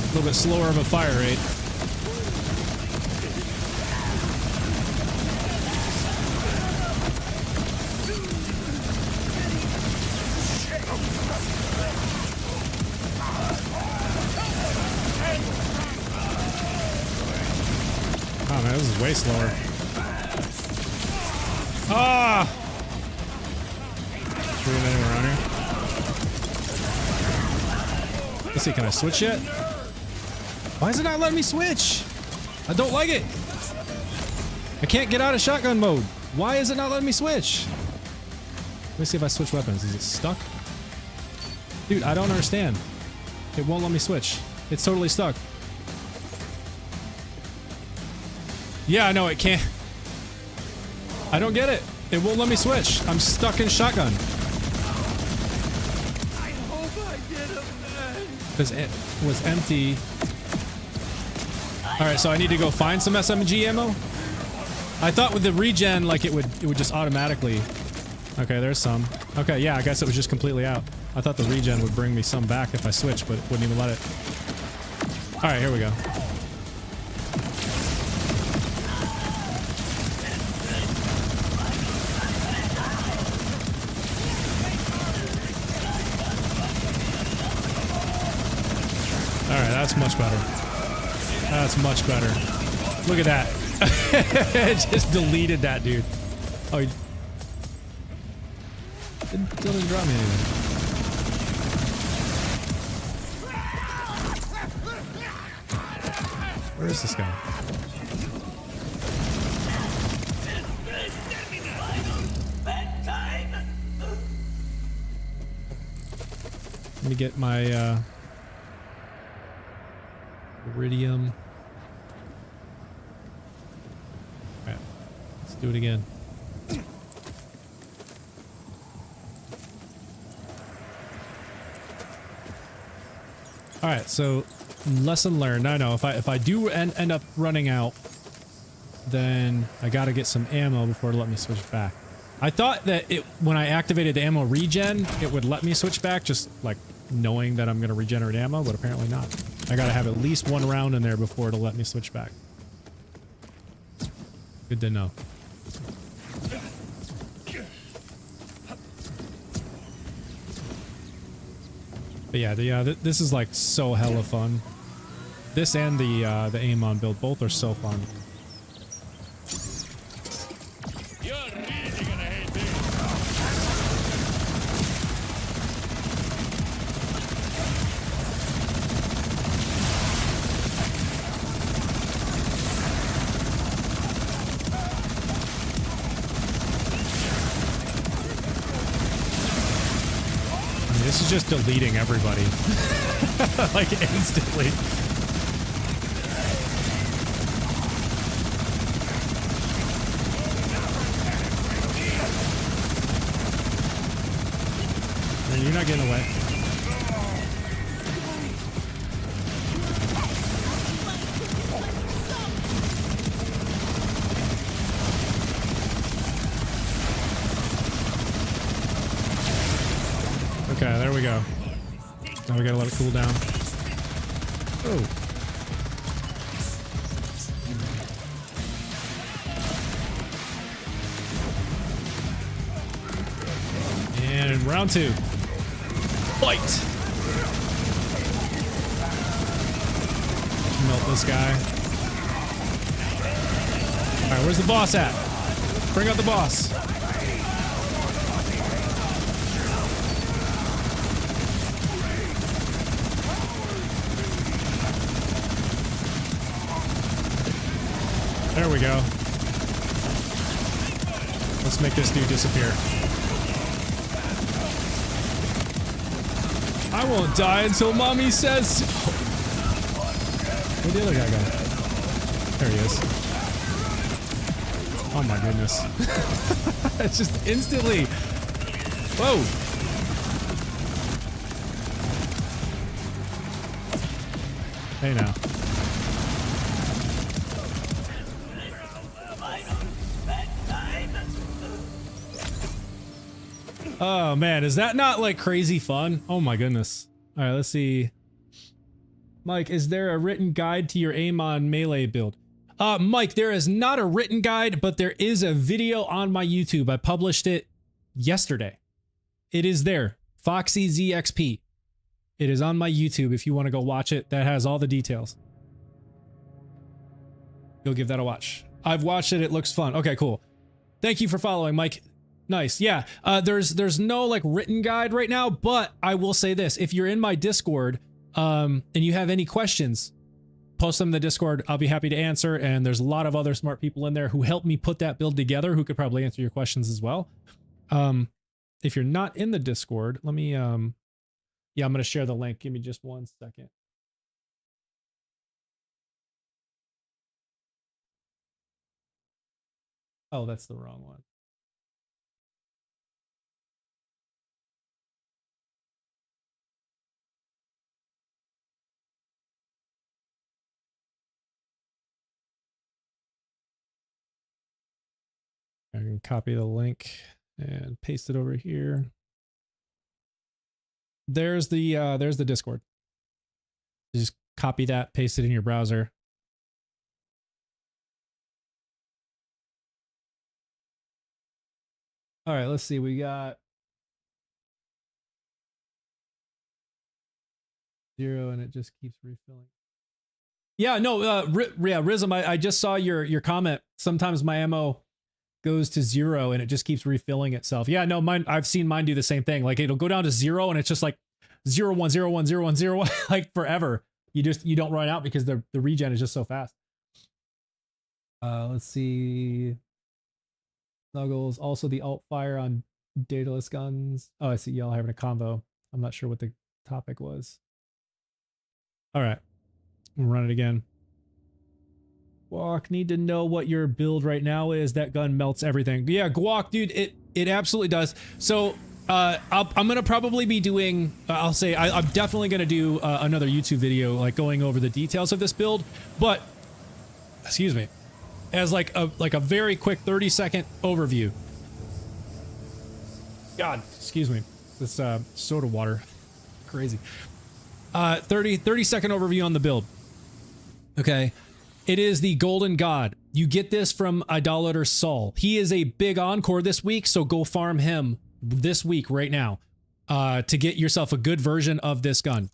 A little bit slower of a fire rate. Oh man, this is way slower. Ah! Around here. Let's see, can I switch yet? Why is it not letting me switch? I don't like it. I can't get out of shotgun mode. Why is it not letting me switch? Let me see if I switch weapons. Is it stuck? Dude, I don't understand. It won't let me switch. It's totally stuck. Yeah, I know it can't. I don't get it. It won't let me switch. I'm stuck in shotgun. I hope I get him, man. Because it was empty. Alright, so I need to go find some SMG ammo? I thought with the regen, like it would just automatically... Okay, there's some. Okay, yeah, I guess it was just completely out. I thought the regen would bring me some back if I switched, but it wouldn't even let it. Alright, here we go. Alright, that's much better. That's much better. Look at that. It just deleted that dude. Oh, he didn't drop me anything. Where is this guy? Let me get my Iridium. All right, let's do it again. All right, so lesson learned. I know if I do end up running out, then I got to get some ammo before it let me switch back. I thought that when I activated the ammo regen, it would let me switch back, just like knowing that I'm going to regenerate ammo, but apparently not. I got to have at least one round in there before it'll let me switch back. Good to know. But yeah, this is like so hella fun. This and the aim-on build, both are so fun. You're really gonna hate this. I mean, this is just deleting everybody. Like instantly. Man, you're not getting away. Okay, there we go. Now we gotta let it cool down. Oh. And round two. Fight! Melt this guy. Alright, where's the boss at? Bring out the boss. There we go. Let's make this dude disappear. I won't die until mommy says. Where'd the other guy go? There he is. Oh my goodness. It's just instantly. Whoa. Hey now. Oh man, is that not like crazy fun? Oh my goodness. All right, let's see. Mike, is there a written guide to your aim on melee build? Mike, there is not a written guide, but there is a video on my YouTube. I published it yesterday. It is there. Foxy ZXP. It is on my YouTube if you want to go watch it. That has all the details. Go give that a watch. I've watched it. It looks fun. Okay, cool. Thank you for following, Mike. Nice. Yeah. There's no like written guide right now, but I will say this. If you're in my Discord, and you have any questions, post them in the Discord. I'll be happy to answer. And there's a lot of other smart people in there who helped me put that build together who could probably answer your questions as well. If you're not in the Discord, let me, yeah, I'm going to share the link. Give me just 1 second. Oh, that's the wrong one. I can copy the link and paste it over here. There's the Discord. Just copy that, paste it in your browser. All right, let's see. We got 0 and it just keeps refilling. Yeah, no, yeah, Rizm, I just saw your comment. Sometimes my ammo goes to 0 and it just keeps refilling itself. Yeah, no, mine, I've seen mine do the same thing. Like it'll go down to 0 and it's just like 0 1 0 1 0 1 0 1 like forever. You don't run out because the regen is just so fast. Let's see. Snuggles, also the alt fire on dataless guns. Oh, I see y'all having a convo. I'm not sure what the topic was. All right. We'll run it again. Guac, need to know what your build right now is. That gun melts everything. Yeah, Guac, dude, it absolutely does. So I'm gonna probably be doing. I'll say I'm definitely gonna do another YouTube video like going over the details of this build. But excuse me, as like a very quick 30-second overview. God, excuse me. This soda water, crazy. 30-second overview on the build. Okay. It is the Golden God. You get this from Idolater Saul. He is a big encore this week, so go farm him this week right now to get yourself a good version of this gun.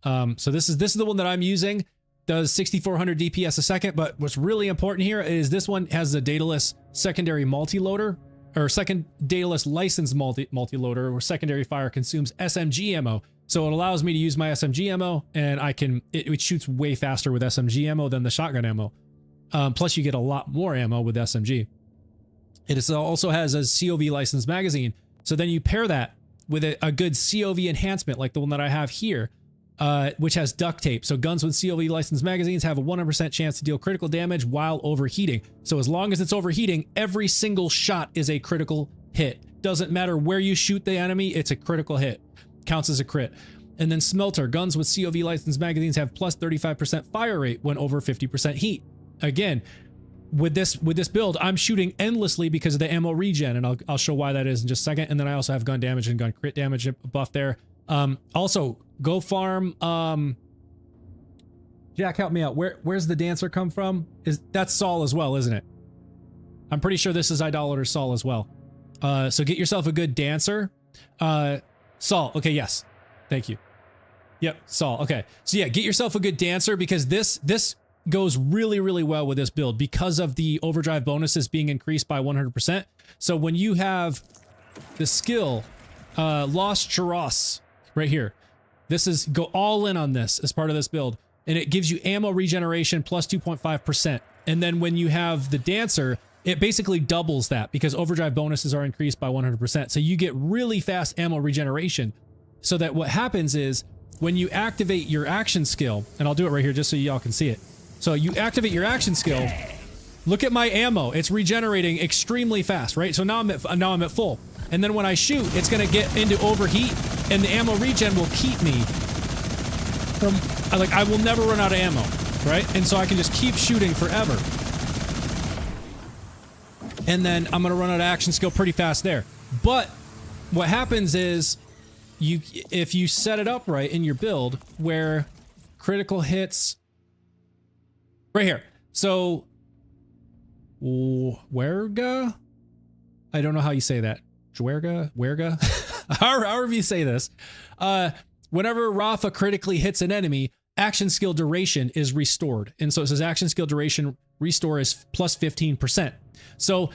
So this is the one that I'm using. Does 6,400 DPS a second, but what's really important here is this one has a dataless secondary multi-loader, or second dataless licensed multi-loader, where secondary fire consumes SMG ammo. So it allows me to use my SMG ammo, and it shoots way faster with SMG ammo than the shotgun ammo. Plus you get a lot more ammo with SMG. It also has a COV licensed magazine. So then you pair that with a good COV enhancement like the one that I have here, which has duct tape. So guns with COV licensed magazines have a 100% chance to deal critical damage while overheating. So as long as it's overheating, every single shot is a critical hit. Doesn't matter where you shoot the enemy, it's a critical hit. Counts as a crit. And then Smelter, guns with COV licensed magazines have plus 35% fire rate when over 50% heat. Again, with this build, I'm shooting endlessly because of the ammo regen, and I'll show why that is in just a second. And then I also have gun damage and gun crit damage buff there. Also, go farm. Jack, help me out. Where's the dancer come from? That's Saul as well, isn't it? I'm pretty sure this is Idolater Saul as well. So get yourself a good dancer. Saul, okay, yes. Thank you. Yep, Saul, okay. So yeah, get yourself a good dancer because this goes really, really well with this build because of the overdrive bonuses being increased by 100%. So when you have the skill, Lost Charos, right here, this is, go all in on this as part of this build, and it gives you ammo regeneration plus 2.5%. And then when you have the dancer, it basically doubles that because overdrive bonuses are increased by 100%. So you get really fast ammo regeneration. So that what happens is when you activate your action skill, and I'll do it right here just so y'all can see it. So you activate your action skill, look at my ammo. It's regenerating extremely fast, right? So now I'm at full. And then when I shoot, it's gonna get into overheat and the ammo regen will keep me from, like, I will never run out of ammo, right? And so I can just keep shooting forever. And then I'm going to run out of action skill pretty fast there. But what happens is if you set it up right in your build where critical hits right here. So Werga? I don't know how you say that. Werga? However you say this. Whenever Rafa critically hits an enemy, action skill duration is restored. And so it says action skill duration restore is plus 15%. So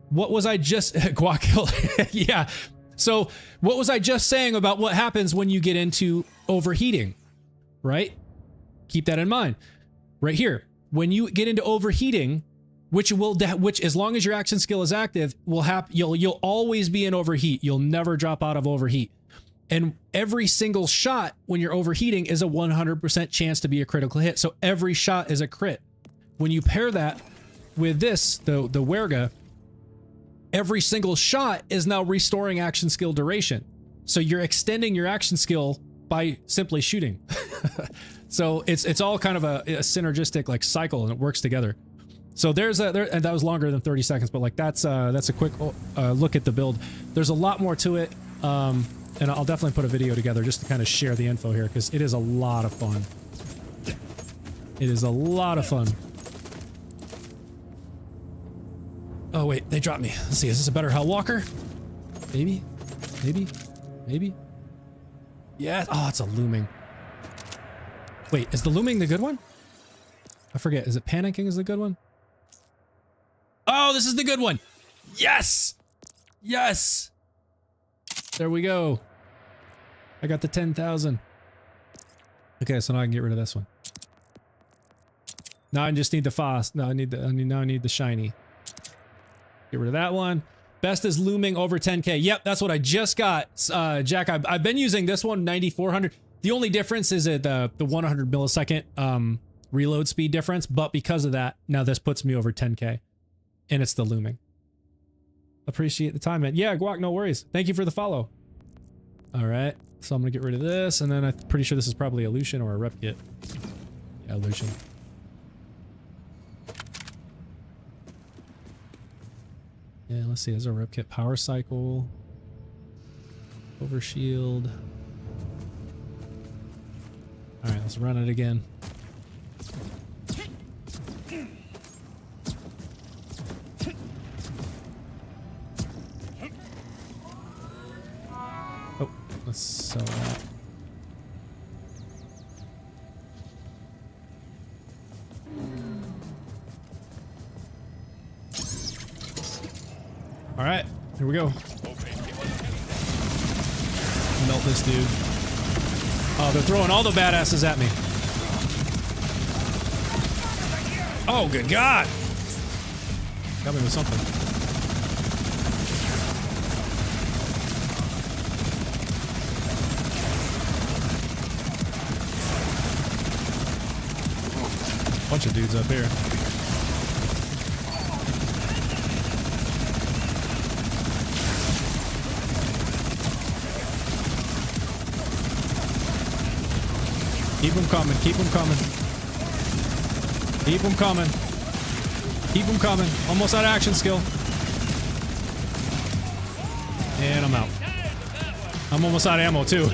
what was I just Guac? Yeah. So what was I just saying about what happens when you get into overheating, right? Keep that in mind right here. When you get into overheating, which as long as your action skill is active, will happen. You'll always be in overheat. You'll never drop out of overheat. And every single shot when you're overheating is a 100% chance to be a critical hit. So every shot is a crit. When you pair that with this, the Werga, every single shot is now restoring action skill duration. So you're extending your action skill by simply shooting. So it's all kind of a synergistic like cycle, and it works together. So and that was longer than 30 seconds, but like that's a quick look at the build. There's a lot more to it. And I'll definitely put a video together just to kind of share the info here because it is a lot of fun. It is a lot of fun. Oh wait, they dropped me. Let's see, is this a better Hellwalker? Maybe? Maybe? Maybe? Yeah, oh, it's a looming. Wait, is the looming the good one? I forget, is it Panicking is the good one? Oh, this is the good one! Yes! Yes! There we go. I got the 10,000. Okay, so now I can get rid of this one. Now I just need the fast. Now I need the shiny. Get rid of that one. Best is looming over 10k. Yep, that's what I just got. Jack, I've been using this one 9400. The only difference is the 100 millisecond reload speed difference, but because of that, now this puts me over 10k, and it's the looming. Appreciate the time, man. Yeah, Guac, no worries. Thank you for the follow. All right, so I'm gonna get rid of this, and then I'm pretty sure this is probably a Lucian or a rep kit. Yeah, Lucian. Yeah, let's see. There's a rep kit. Power cycle. Overshield. All right, let's run it again. Oh, let's sell that. All right, here we go. Melt this dude. Oh, they're throwing all the badasses at me. Oh, good God. Got me with something. Bunch of dudes up here. Keep them coming, keep them coming. Keep them coming. Keep them coming. Almost out of action skill. And I'm out. I'm almost out of ammo too.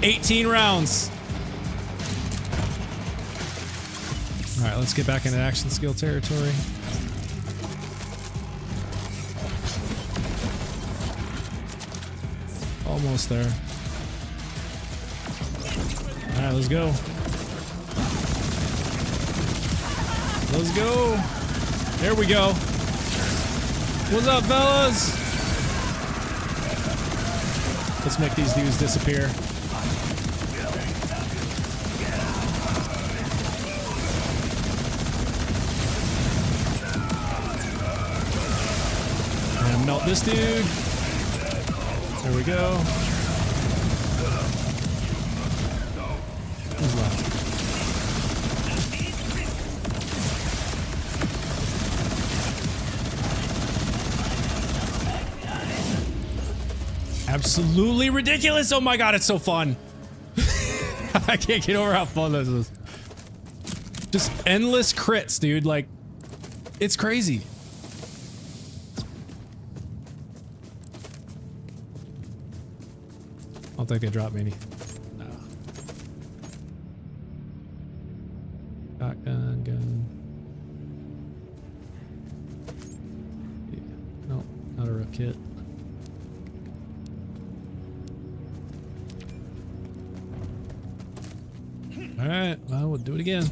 18 rounds. All right, let's get back into action skill territory. Almost there. All right, let's go. Let's go. There we go. What's up, fellas? Let's make these dudes disappear. And melt this dude. There we go. Who's left? Absolutely ridiculous. Oh my God, it's so fun. I can't get over how fun this is. Just endless crits, dude. Like, it's crazy. I don't think they dropped me any. No. Shotgun, gun. No, not a rip kit. All right, well, we'll do it again.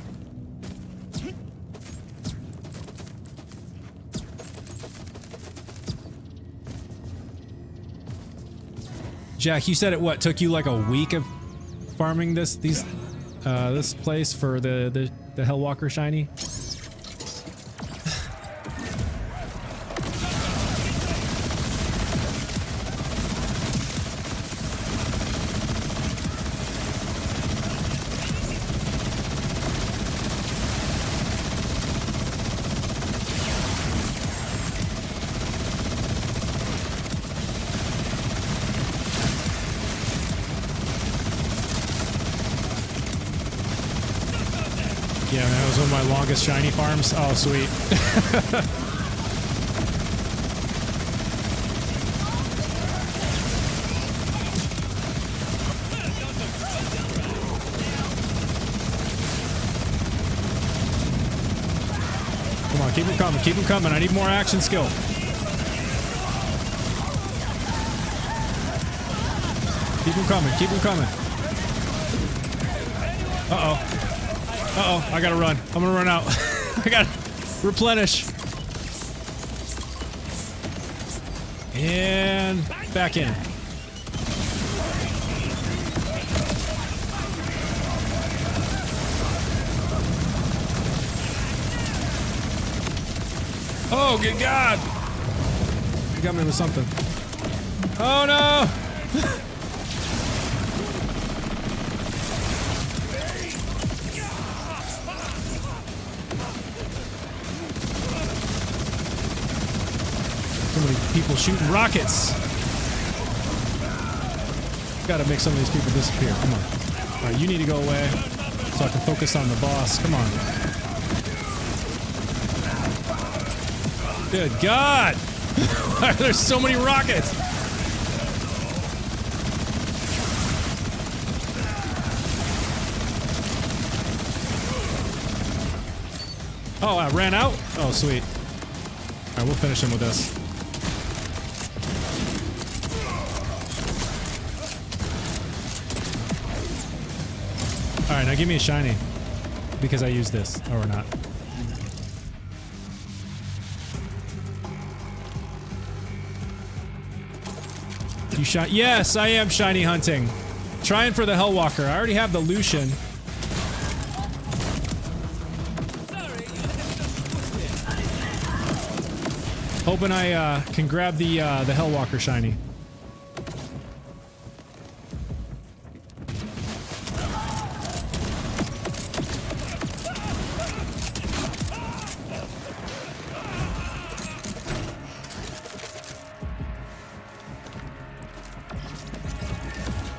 Jack, you said it what took you like a week of farming this place for the Hellwalker shiny? Yeah, that was one of my longest shiny farms. Oh, sweet. Come on, keep them coming, keep them coming. I need more action skill. Keep them coming, keep them coming. Uh-oh. Uh-oh, I gotta run. I'm gonna run out. I gotta replenish. And back in. Oh, good God. You got me with something. Oh, no. many people shooting rockets. Gotta make some of these people disappear. Come on. All right, you need to go away so I can focus on the boss. Come on. Good God! There's so many rockets! Oh, I ran out? Oh, sweet. Alright, we'll finish him with this. Alright, now give me a shiny. Because I used this. Or not. You shot. Yes, I am shiny hunting. Trying for the Hellwalker. I already have the Lucian. Hoping I can grab the Hellwalker shiny.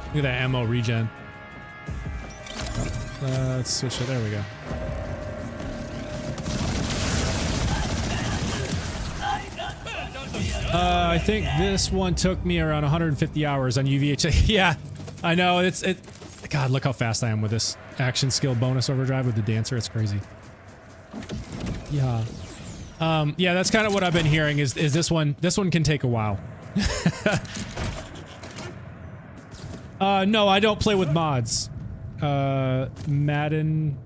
Look at that ammo regen. Let's switch it. There we go. I think this one took me around 150 hours on UVH6. Yeah, I know. It. God, look how fast I am with this action skill bonus overdrive with the dancer. It's crazy. Yeah. Yeah, that's kind of what I've been hearing. Is this one? This one can take a while. No, I don't play with mods. Maddenber?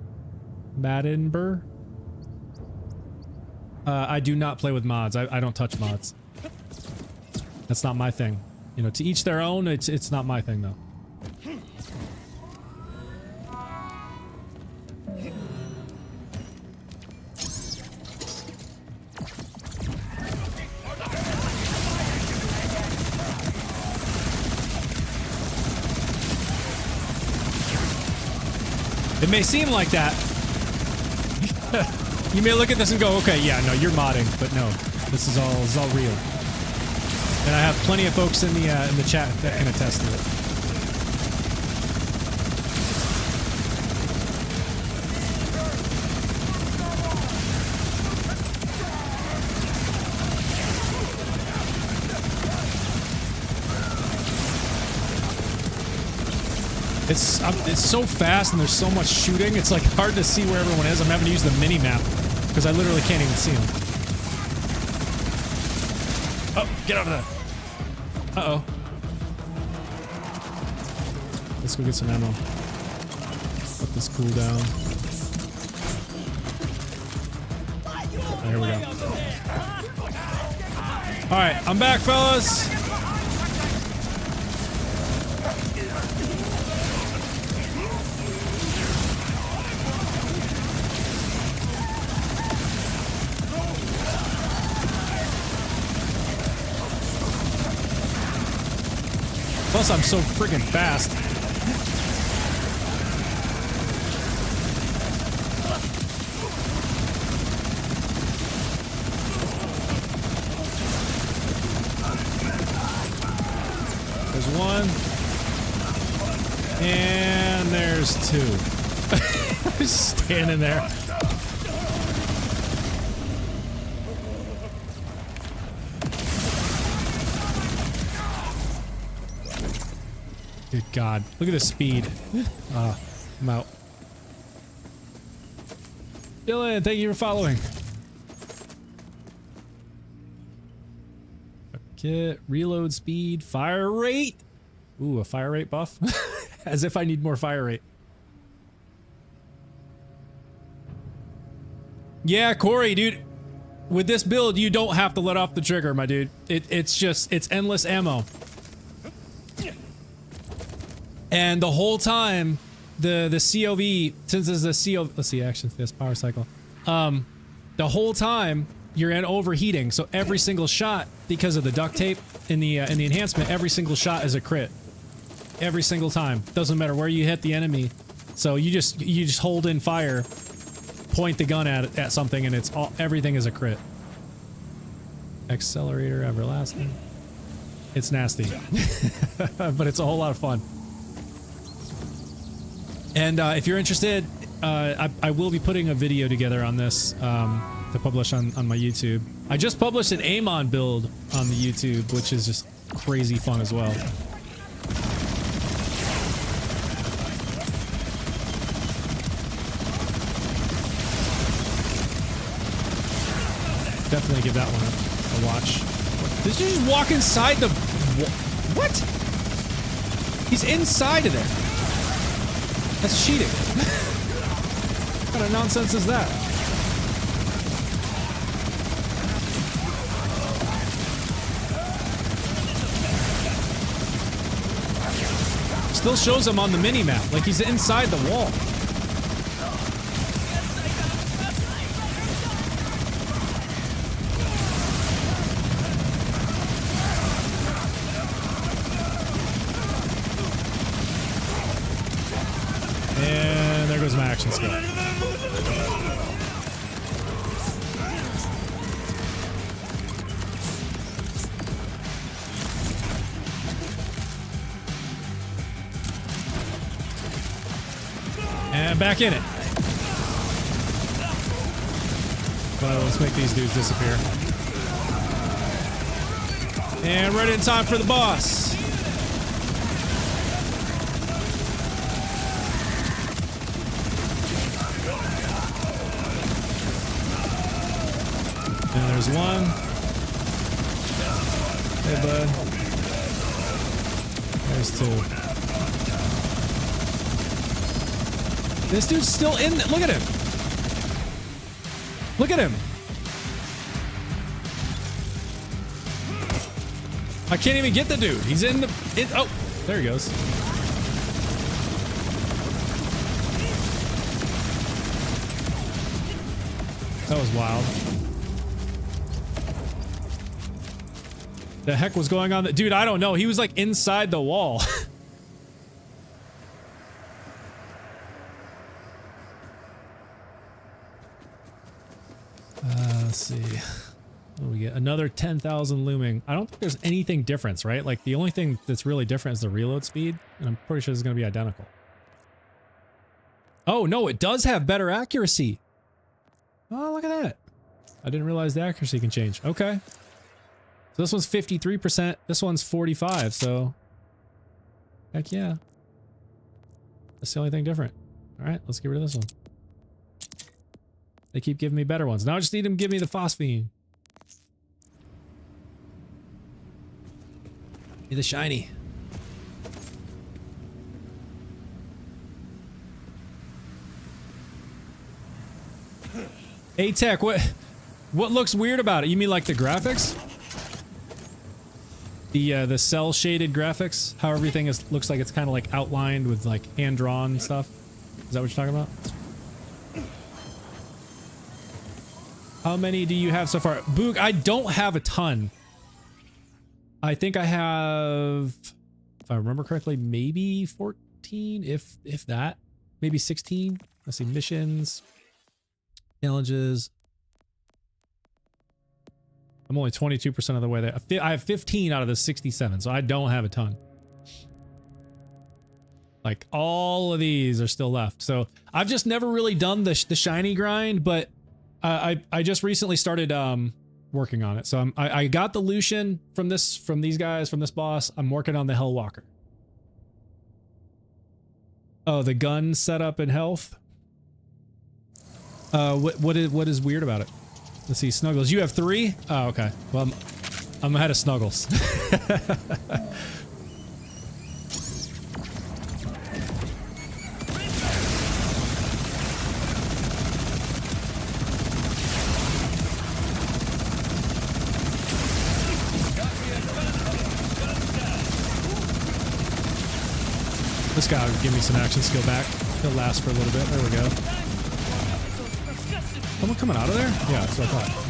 I do not play with mods. I don't touch mods. That's not my thing. You know, to each their own, it's not my thing, though. It may seem like that. You may look at this and go, okay, yeah, no, you're modding, but no, this is all real. And I have plenty of folks in the chat that can attest to it. It's so fast and there's so much shooting. It's like hard to see where everyone is. I'm having to use the mini map because I literally can't even see them. Oh, get out of there. Uh-oh. Let's go get some ammo. Let this cool down. Oh, here we go. Alright, I'm back, fellas. Plus, I'm so friggin' fast. There's one. And there's two. Just standing there. Good God. Look at the speed. I'm out. Dylan, thank you for following. Okay, reload speed, fire rate. Ooh, a fire rate buff? As if I need more fire rate. Yeah, Corey, dude. With this build, you don't have to let off the trigger, my dude. It's endless ammo. And the whole time, the COV, since it's a COV, let's see, action fist, power cycle. The whole time, you're in overheating, so every single shot, because of the duct tape in the enhancement, every single shot is a crit. Every single time. Doesn't matter where you hit the enemy. So you just hold in fire, point the gun at something, and everything is a crit. Accelerator everlasting. It's nasty, but it's a whole lot of fun. And if you're interested, I will be putting a video together on this to publish on my YouTube. I just published an Amon build on the YouTube, which is just crazy fun as well. Definitely give that one a watch. Did you just walk inside the... What? He's inside of there. That's cheating. What kind of nonsense is that? Still shows him on the mini-map, like he's inside the wall. And there goes my action skill. And back in it. Well, let's make these dudes disappear. And right in time for the boss. And there's one. Hey, bud. There's two. This dude's still in. Look at him. Look at him. I can't even get the dude. He's in the... oh, there he goes. That was wild. The heck was going on? Dude, I don't know. He was like inside the wall. Let's see. What do we get? Another 10,000 looming. I don't think there's anything different, right? Like the only thing that's really different is the reload speed, and I'm pretty sure it's going to be identical. Oh no, it does have better accuracy. Oh, look at that. I didn't realize the accuracy can change. Okay. So this one's 53%. This one's 45. So heck yeah. That's the only thing different. All right, let's get rid of this one. They keep giving me better ones. Now I just need them to give me the phosphine. Need the shiny. Hey Tech, what looks weird about it? You mean like the graphics? The cell shaded graphics? How everything looks like it's kind of like outlined with like hand drawn stuff? Is that what you're talking about? How many do you have so far? Boog, I don't have a ton. I think I have, if I remember correctly, maybe 14, if that. Maybe 16. Let's see, missions, challenges. I'm only 22% of the way there. I have 15 out of the 67, so I don't have a ton. Like, all of these are still left. So, I've just never really done the shiny grind, but I just recently started working on it. So I got the Lucian from this boss. I'm working on the Hellwalker. Oh, the gun setup and health. What is weird about it? Let's see, Snuggles. You have 3? Oh, okay. Well, I'm ahead of Snuggles. This guy will give me some action skill back. He'll last for a little bit. There we go. Someone coming out of there? Yeah, that's what I thought.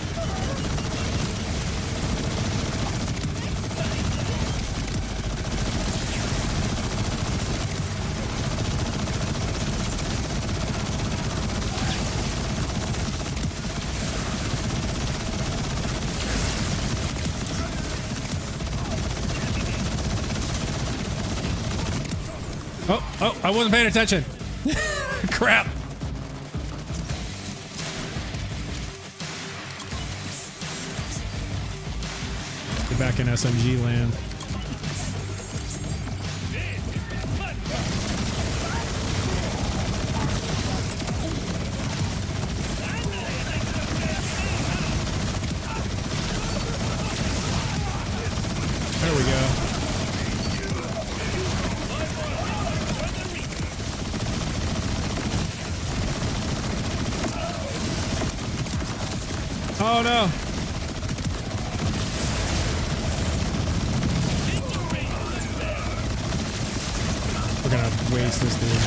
Oh, I wasn't paying attention. Crap. Get back in SMG land. There we go. Oh no. We're gonna waste this dude.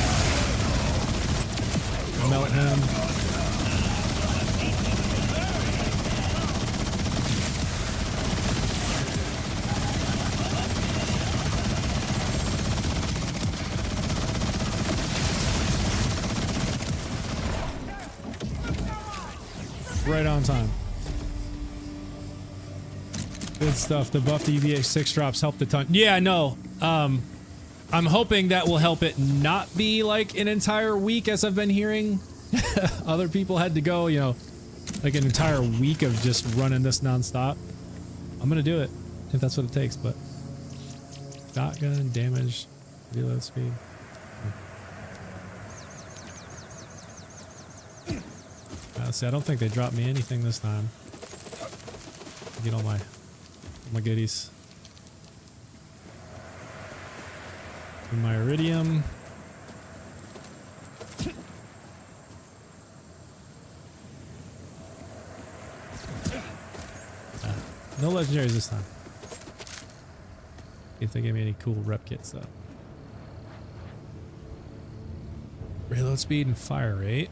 Melt him. Right on time. Good stuff. The buff to UVH6 drops helped a ton. Yeah, I know. I'm hoping that will help it not be like an entire week, as I've been hearing. Other people had to go, you know, like an entire week of just running this nonstop. I'm gonna do it if that's what it takes, but shotgun damage, reload speed. Let's see, I don't think they dropped me anything this time. Get all my goodies. My iridium. No legendaries this time. If they gave me any cool rep kits though. Reload speed and fire rate.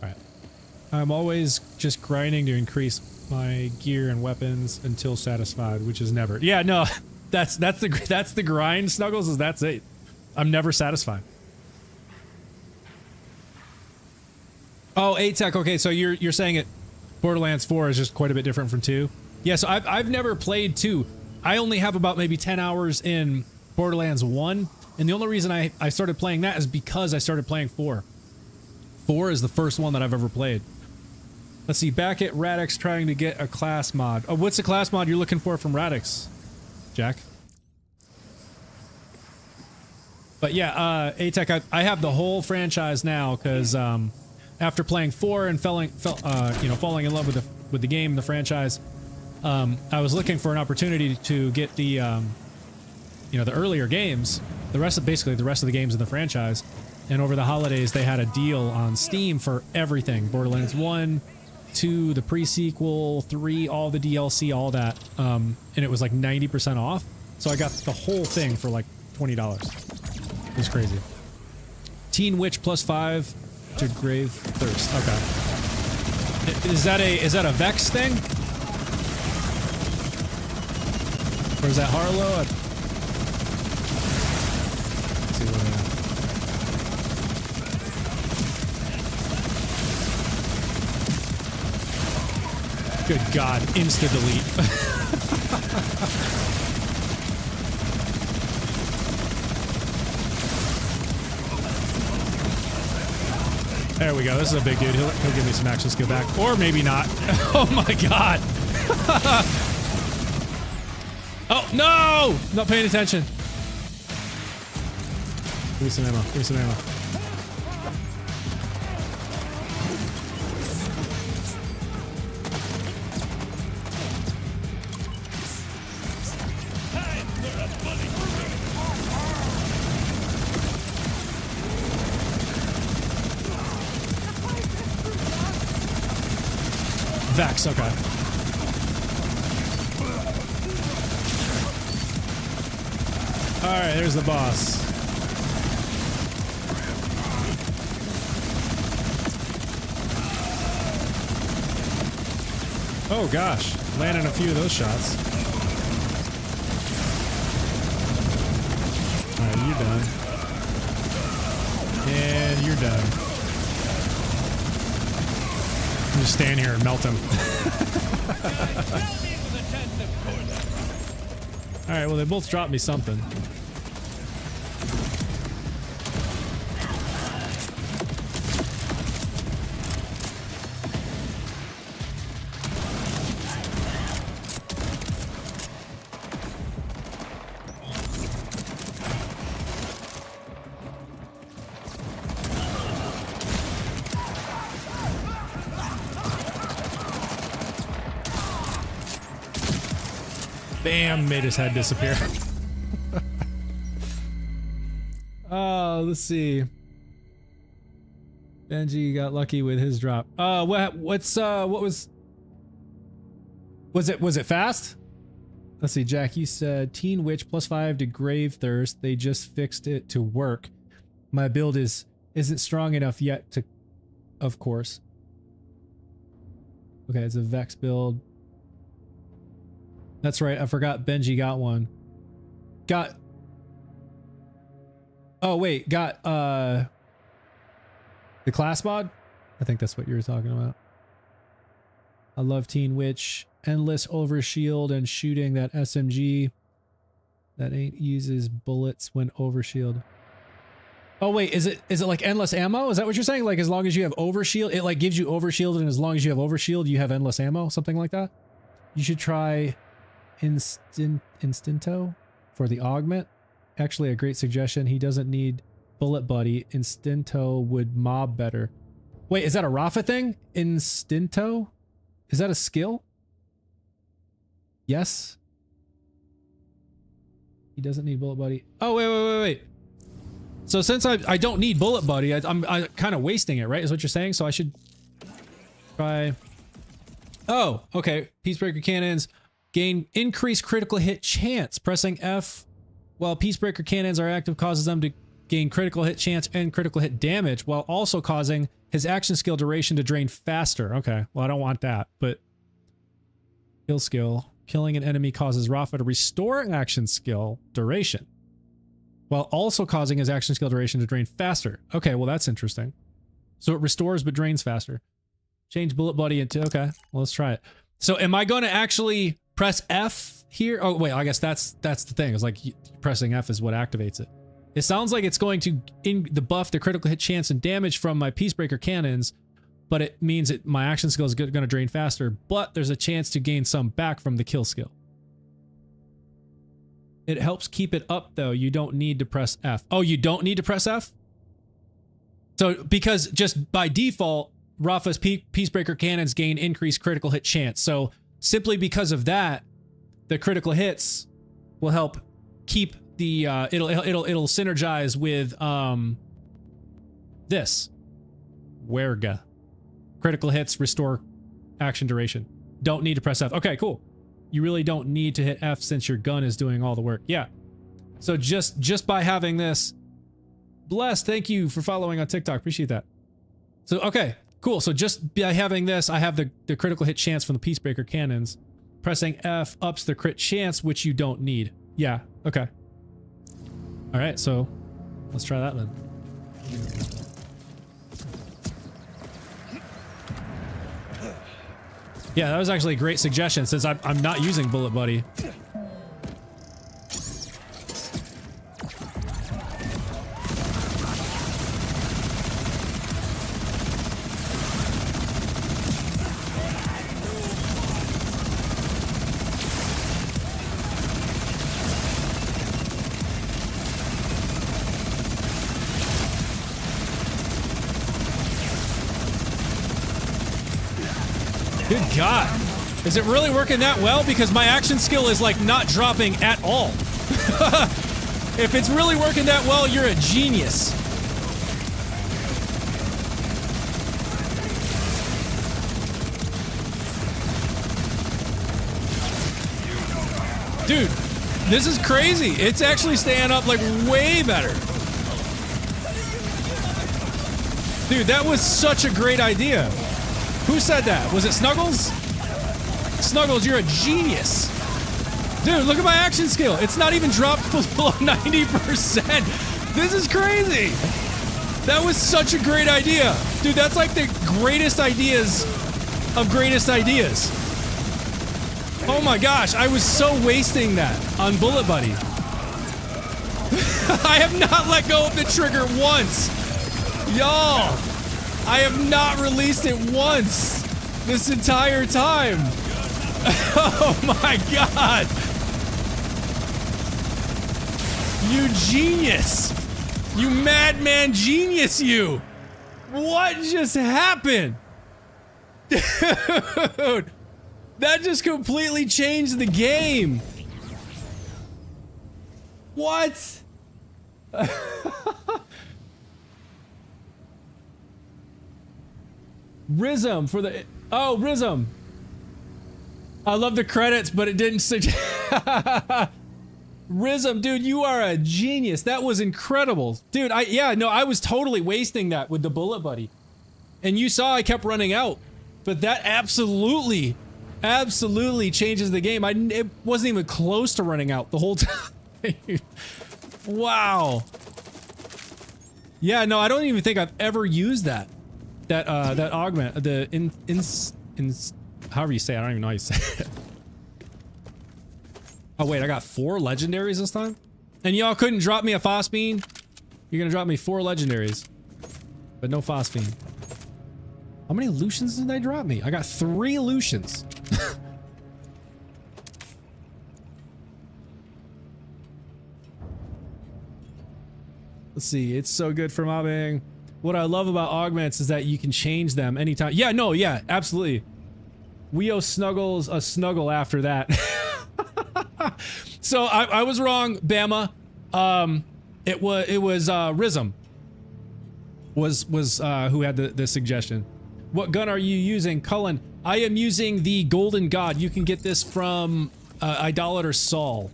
Alright. I'm always just grinding to increase my gear and weapons until satisfied, which is never. Yeah, no, that's the grind, Snuggles, is that's it. I'm never satisfied. Oh, A-Tech, okay, so you're saying it Borderlands 4 is just quite a bit different from 2? Yeah, so I've never played 2. I only have about maybe 10 hours in Borderlands 1, and the only reason I started playing that is because I started playing 4. 4 is the first one that I've ever played. Let's see, back at Radix trying to get a class mod. Oh, what's the class mod you're looking for from Radix, Jack? But yeah, A-Tech, I have the whole franchise now because after playing 4 and falling in love with the game, the franchise, I was looking for an opportunity to get the the earlier games, basically the rest of the games in the franchise. And over the holidays, they had a deal on Steam for everything: Borderlands 1, 2, the pre-sequel, 3, all the DLC, all that. And it was like 90% off. So I got the whole thing for like $20. It was crazy. Teen Witch plus 5 to Grave Thirst. Okay. Is that a Vex thing? Or is that Harlow? Let's see where they are. Good God, insta-delete. There we go, this is a big dude. He'll give me some action skill back. Or maybe not. Oh my God. Oh, no! Not paying attention. Give me some ammo, give me some ammo. Vex, okay. Alright, there's the boss. Oh gosh, landing a few of those shots. Alright, you're done. And you're done. Just stand here and melt him. right, well, they both dropped me something. Bam, made his head disappear. Let's see. Benji got lucky with his drop. What was it fast? Let's see, Jack, you said Teen Witch +5 to Grave Thirst. They just fixed it to work. My build isn't strong enough yet to, of course. Okay, it's a Vex build. That's right, I forgot Benji got one. Got the class mod? I think that's what you were talking about. I love Teen Witch. Endless overshield and shooting that SMG that ain't uses bullets when overshield. Oh wait, is it like endless ammo? Is that what you're saying? Like as long as you have overshield, it like gives you overshield, and as long as you have overshield, you have endless ammo? Something like that? You should try Instinto for the augment. Actually, a great suggestion. He doesn't need bullet buddy. Instinto would mob better. Wait, is that a Rafa thing? Instinto? Is that a skill? Yes. He doesn't need bullet buddy. Oh, wait. So since I don't need bullet buddy, I'm kind of wasting it, right? Is what you're saying? So I should try. Oh, okay. Peacebreaker cannons gain increased critical hit chance. Pressing F while Peacebreaker cannons are active causes them to gain critical hit chance and critical hit damage, while also causing his action skill duration to drain faster. Okay, well I don't want that, but kill skill. Killing an enemy causes Rafa to restore action skill duration, while also causing his action skill duration to drain faster. Okay, well that's interesting. So it restores but drains faster. Change bullet buddy into, okay, well let's try it. So am I going to actually press F here? Oh wait, I guess that's the thing. It's like pressing F is what activates it. It sounds like it's going to buff the critical hit chance and damage from my Peacebreaker cannons, but it means that my action skill is going to drain faster, but there's a chance to gain some back from the kill skill. It helps keep it up though. You don't need to press F. Oh, you don't need to press F? So because just by default, Rafa's Peacebreaker cannons gain increased critical hit chance. So simply because of that, the critical hits will help keep the it'll synergize with this Werga. Critical hits restore action duration. Don't need to press F. Okay, cool. You really don't need to hit F since your gun is doing all the work. Yeah. So just by having this, Bless, thank you for following on TikTok. Appreciate that. So okay, cool. So just by having this, I have the critical hit chance from the Peacebreaker cannons. Pressing F ups the crit chance, which you don't need. Yeah. Okay. All right, so let's try that then. Yeah, that was actually a great suggestion since I'm not using bullet buddy. Good God. Is it really working that well? Because my action skill is like not dropping at all. If it's really working that well, you're a genius. Dude, this is crazy. It's actually staying up like way better. Dude, that was such a great idea. Who said that? Was it Snuggles? Snuggles, you're a genius. Dude, look at my action skill. It's not even dropped below 90%. This is crazy. That was such a great idea. Dude, that's like the greatest ideas of greatest ideas. Oh my gosh, I was so wasting that on Bullet Buddy. I have not let go of the trigger once. Y'all, I have not released it once this entire time. Oh my god. You genius. You madman genius, you. What just happened? Dude, that just completely changed the game. What? Rhythm for the... Oh, Rhythm. I love the credits, but it didn't suggest... Rhythm, dude, you are a genius. That was incredible. Dude, I was totally wasting that with the Bullet Buddy. And you saw I kept running out. But that absolutely changes the game. It wasn't even close to running out the whole time. Wow. Yeah, no, I don't even think I've ever used that augment, however you say it, I don't even know how you say it. Oh wait, I got 4 legendaries this time? And y'all couldn't drop me a phosphine? You're gonna drop me 4 legendaries. But no phosphine. How many Lucians did they drop me? I got 3 Lucians. Let's see, it's so good for mobbing. What I love about augments is that you can change them anytime. Yeah, no, yeah, absolutely. We owe Snuggles a snuggle after that. So I was wrong, Bama. It was Rhythm was who had the suggestion. What gun are you using, Cullen? I am using the Golden God. You can get this from Idolater Saul.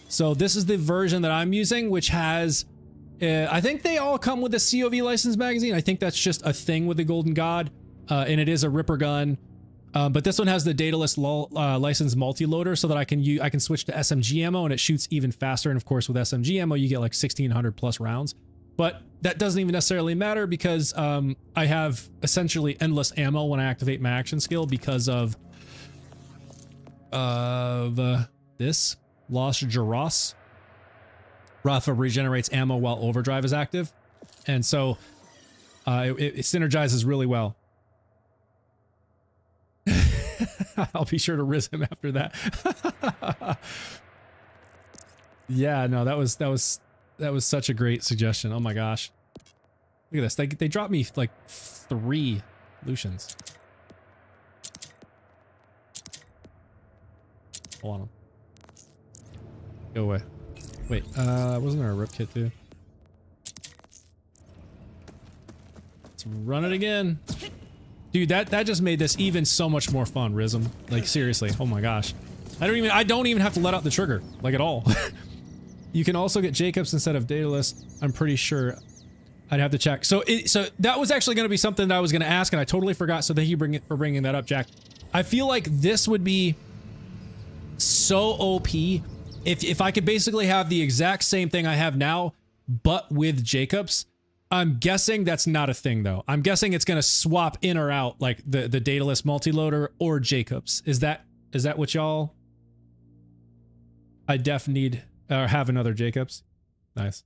So this is the version that I'm using, which has I think they all come with a COV license magazine. I think that's just a thing with the Golden God, and it is a Ripper gun. But this one has the Daedalus license multi-loader, so that I can switch to SMG ammo, and it shoots even faster. And of course, with SMG ammo, you get like 1,600 plus rounds. But that doesn't even necessarily matter because I have essentially endless ammo when I activate my action skill because of this Lost Jaros. Rafa regenerates ammo while overdrive is active, and so it synergizes really well. I'll be sure to Rhythm after that. Yeah, no, that was such a great suggestion. Oh my gosh, look at this. They dropped me like 3 Lucians. Hold on. Go away. Wait, wasn't there a rip kit too? Let's run it again. Dude, that just made this even so much more fun, Rhythm. Like seriously, oh my gosh. I don't even have to let out the trigger, like at all. You can also get Jacobs instead of Daedalus. I'm pretty sure. I'd have to check. So that was actually going to be something that I was going to ask, and I totally forgot. So thank you for bringing that up, Jack. I feel like this would be so OP if I could basically have the exact same thing I have now, but with Jacobs. I'm guessing that's not a thing though. I'm guessing it's gonna swap in or out like the Daedalus multi-loader or Jacobs. Is that what y'all? I def need have another Jacobs. Nice.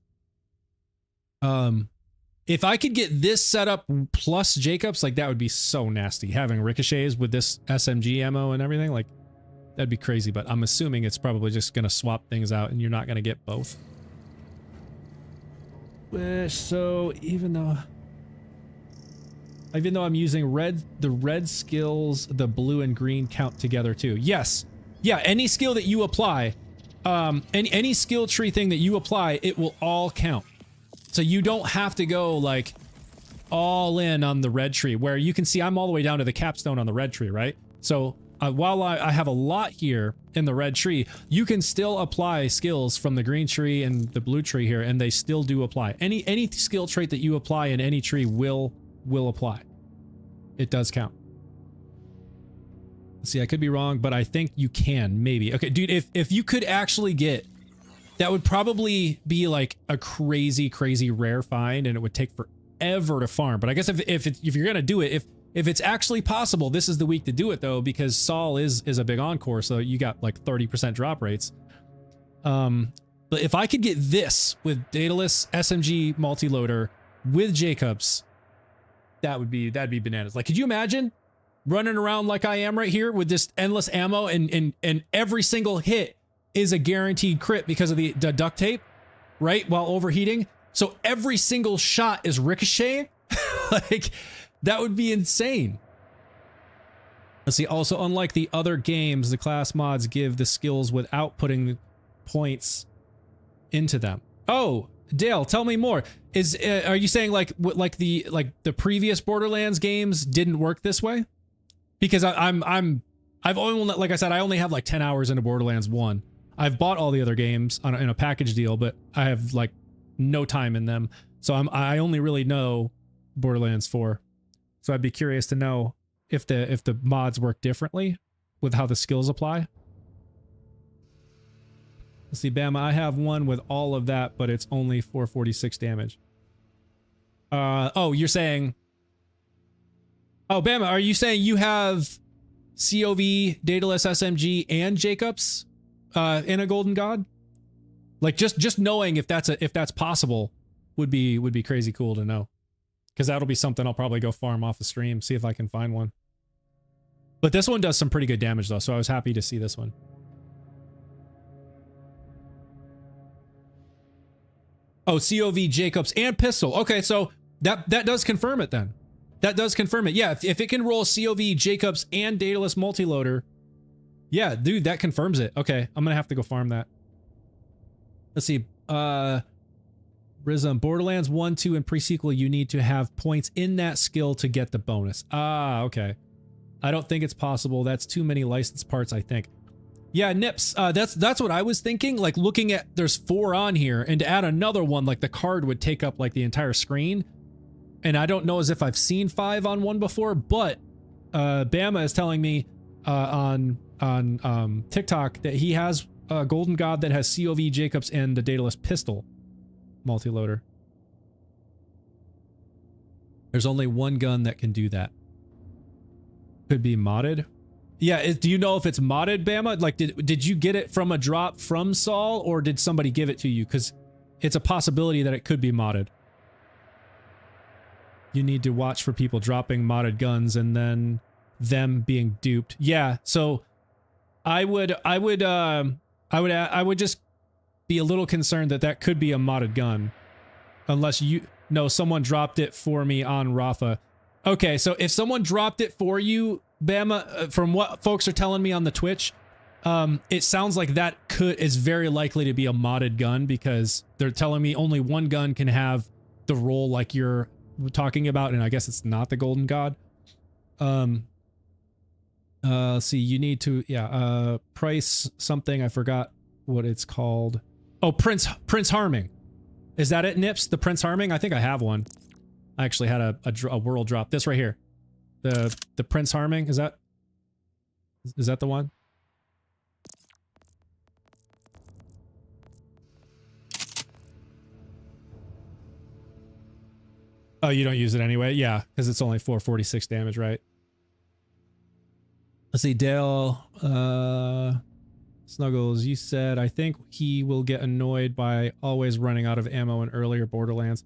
If I could get this setup plus Jacobs, like that would be so nasty. Having ricochets with this SMG ammo and everything, like that'd be crazy. But I'm assuming it's probably just gonna swap things out, and you're not gonna get both. So even though I'm using the red skills, the blue and green count together too. Yes. Yeah, any skill that you apply, any skill tree thing that you apply, it will all count. So you don't have to go like all in on the red tree, where you can see I'm all the way down to the capstone on the red tree, right? So while I have a lot here in the red tree, you can still apply skills from the green tree and the blue tree here, and they still do apply. Any skill trait that you apply in any tree will apply. It does count. Let's see, I could be wrong, but I think you can, maybe. Okay, dude, if you could actually get, that would probably be like a crazy rare find, and it would take forever to farm. But I guess if you're gonna do it, if it's actually possible, this is the week to do it though, because Sol is a big encore, so you got like 30% drop rates. But if I could get this with dataless SMG multi-loader with Jacobs, that'd be bananas. Like, could you imagine running around like I am right here with this endless ammo and every single hit is a guaranteed crit because of the duct tape, right? While overheating. So every single shot is ricocheting. Like, that would be insane. Let's see. Also, unlike the other games, the class mods give the skills without putting points into them. Oh, Dale, tell me more. Are you saying like the previous Borderlands games didn't work this way? Because I've only, like I said, I only have like 10 hours into Borderlands 1. I've bought all the other games in a package deal, but I have like no time in them. So I only really know Borderlands 4. So I'd be curious to know if the mods work differently with how the skills apply. Let's see, Bama, I have one with all of that, but it's only 446 damage. Oh, you're saying... Oh, Bama, are you saying you have COV, Daedalus SMG, and Jacobs in a Golden God? Like, just knowing if that's possible would be crazy cool to know. Because that'll be something I'll probably go farm off the stream, see if I can find one. But this one does some pretty good damage, though, so I was happy to see this one. Oh, COV, Jacobs, and pistol. Okay, so that does confirm it then. That does confirm it. Yeah, if it can roll COV, Jacobs, and Daedalus multi-loader, yeah, dude, that confirms it. Okay, I'm gonna have to go farm that. Let's see. Rizum, Borderlands 1, 2, and pre-sequel, you need to have points in that skill to get the bonus. Ah, okay. I don't think it's possible. That's too many license parts, I think. Yeah, Nips, that's what I was thinking. Like, looking at, there's 4 on here, and to add another one, like the card would take up like the entire screen. And I don't know as if I've seen 5 on one before, but Bama is telling me on TikTok that he has a Golden God that has COV, Jacobs, and the Daedalus pistol multi-loader. There's only one gun that can do that. Could be modded. Yeah, do you know if it's modded, Bama? Like, did you get it from a drop from Saul, or did somebody give it to you? Because it's a possibility that it could be modded. You need to watch for people dropping modded guns and then them being duped. Yeah, so I would just be a little concerned that could be a modded gun, unless someone dropped it for me on Rafa. Okay, so if someone dropped it for you, Bama, from what folks are telling me on the Twitch, it sounds like that is very likely to be a modded gun, because they're telling me only one gun can have the roll like you're talking about, and I guess it's not the Golden God. Let's see, you need to price something, I forgot what it's called. Oh, Prince Harming. Is that it, Nips? The Prince Harming? I think I have one. I actually had a world drop. This right here. The Prince Harming, is that the one? Oh, you don't use it anyway? Yeah, because it's only 446 damage, right? Let's see, Dale, Snuggles, you said, I think he will get annoyed by always running out of ammo in earlier Borderlands.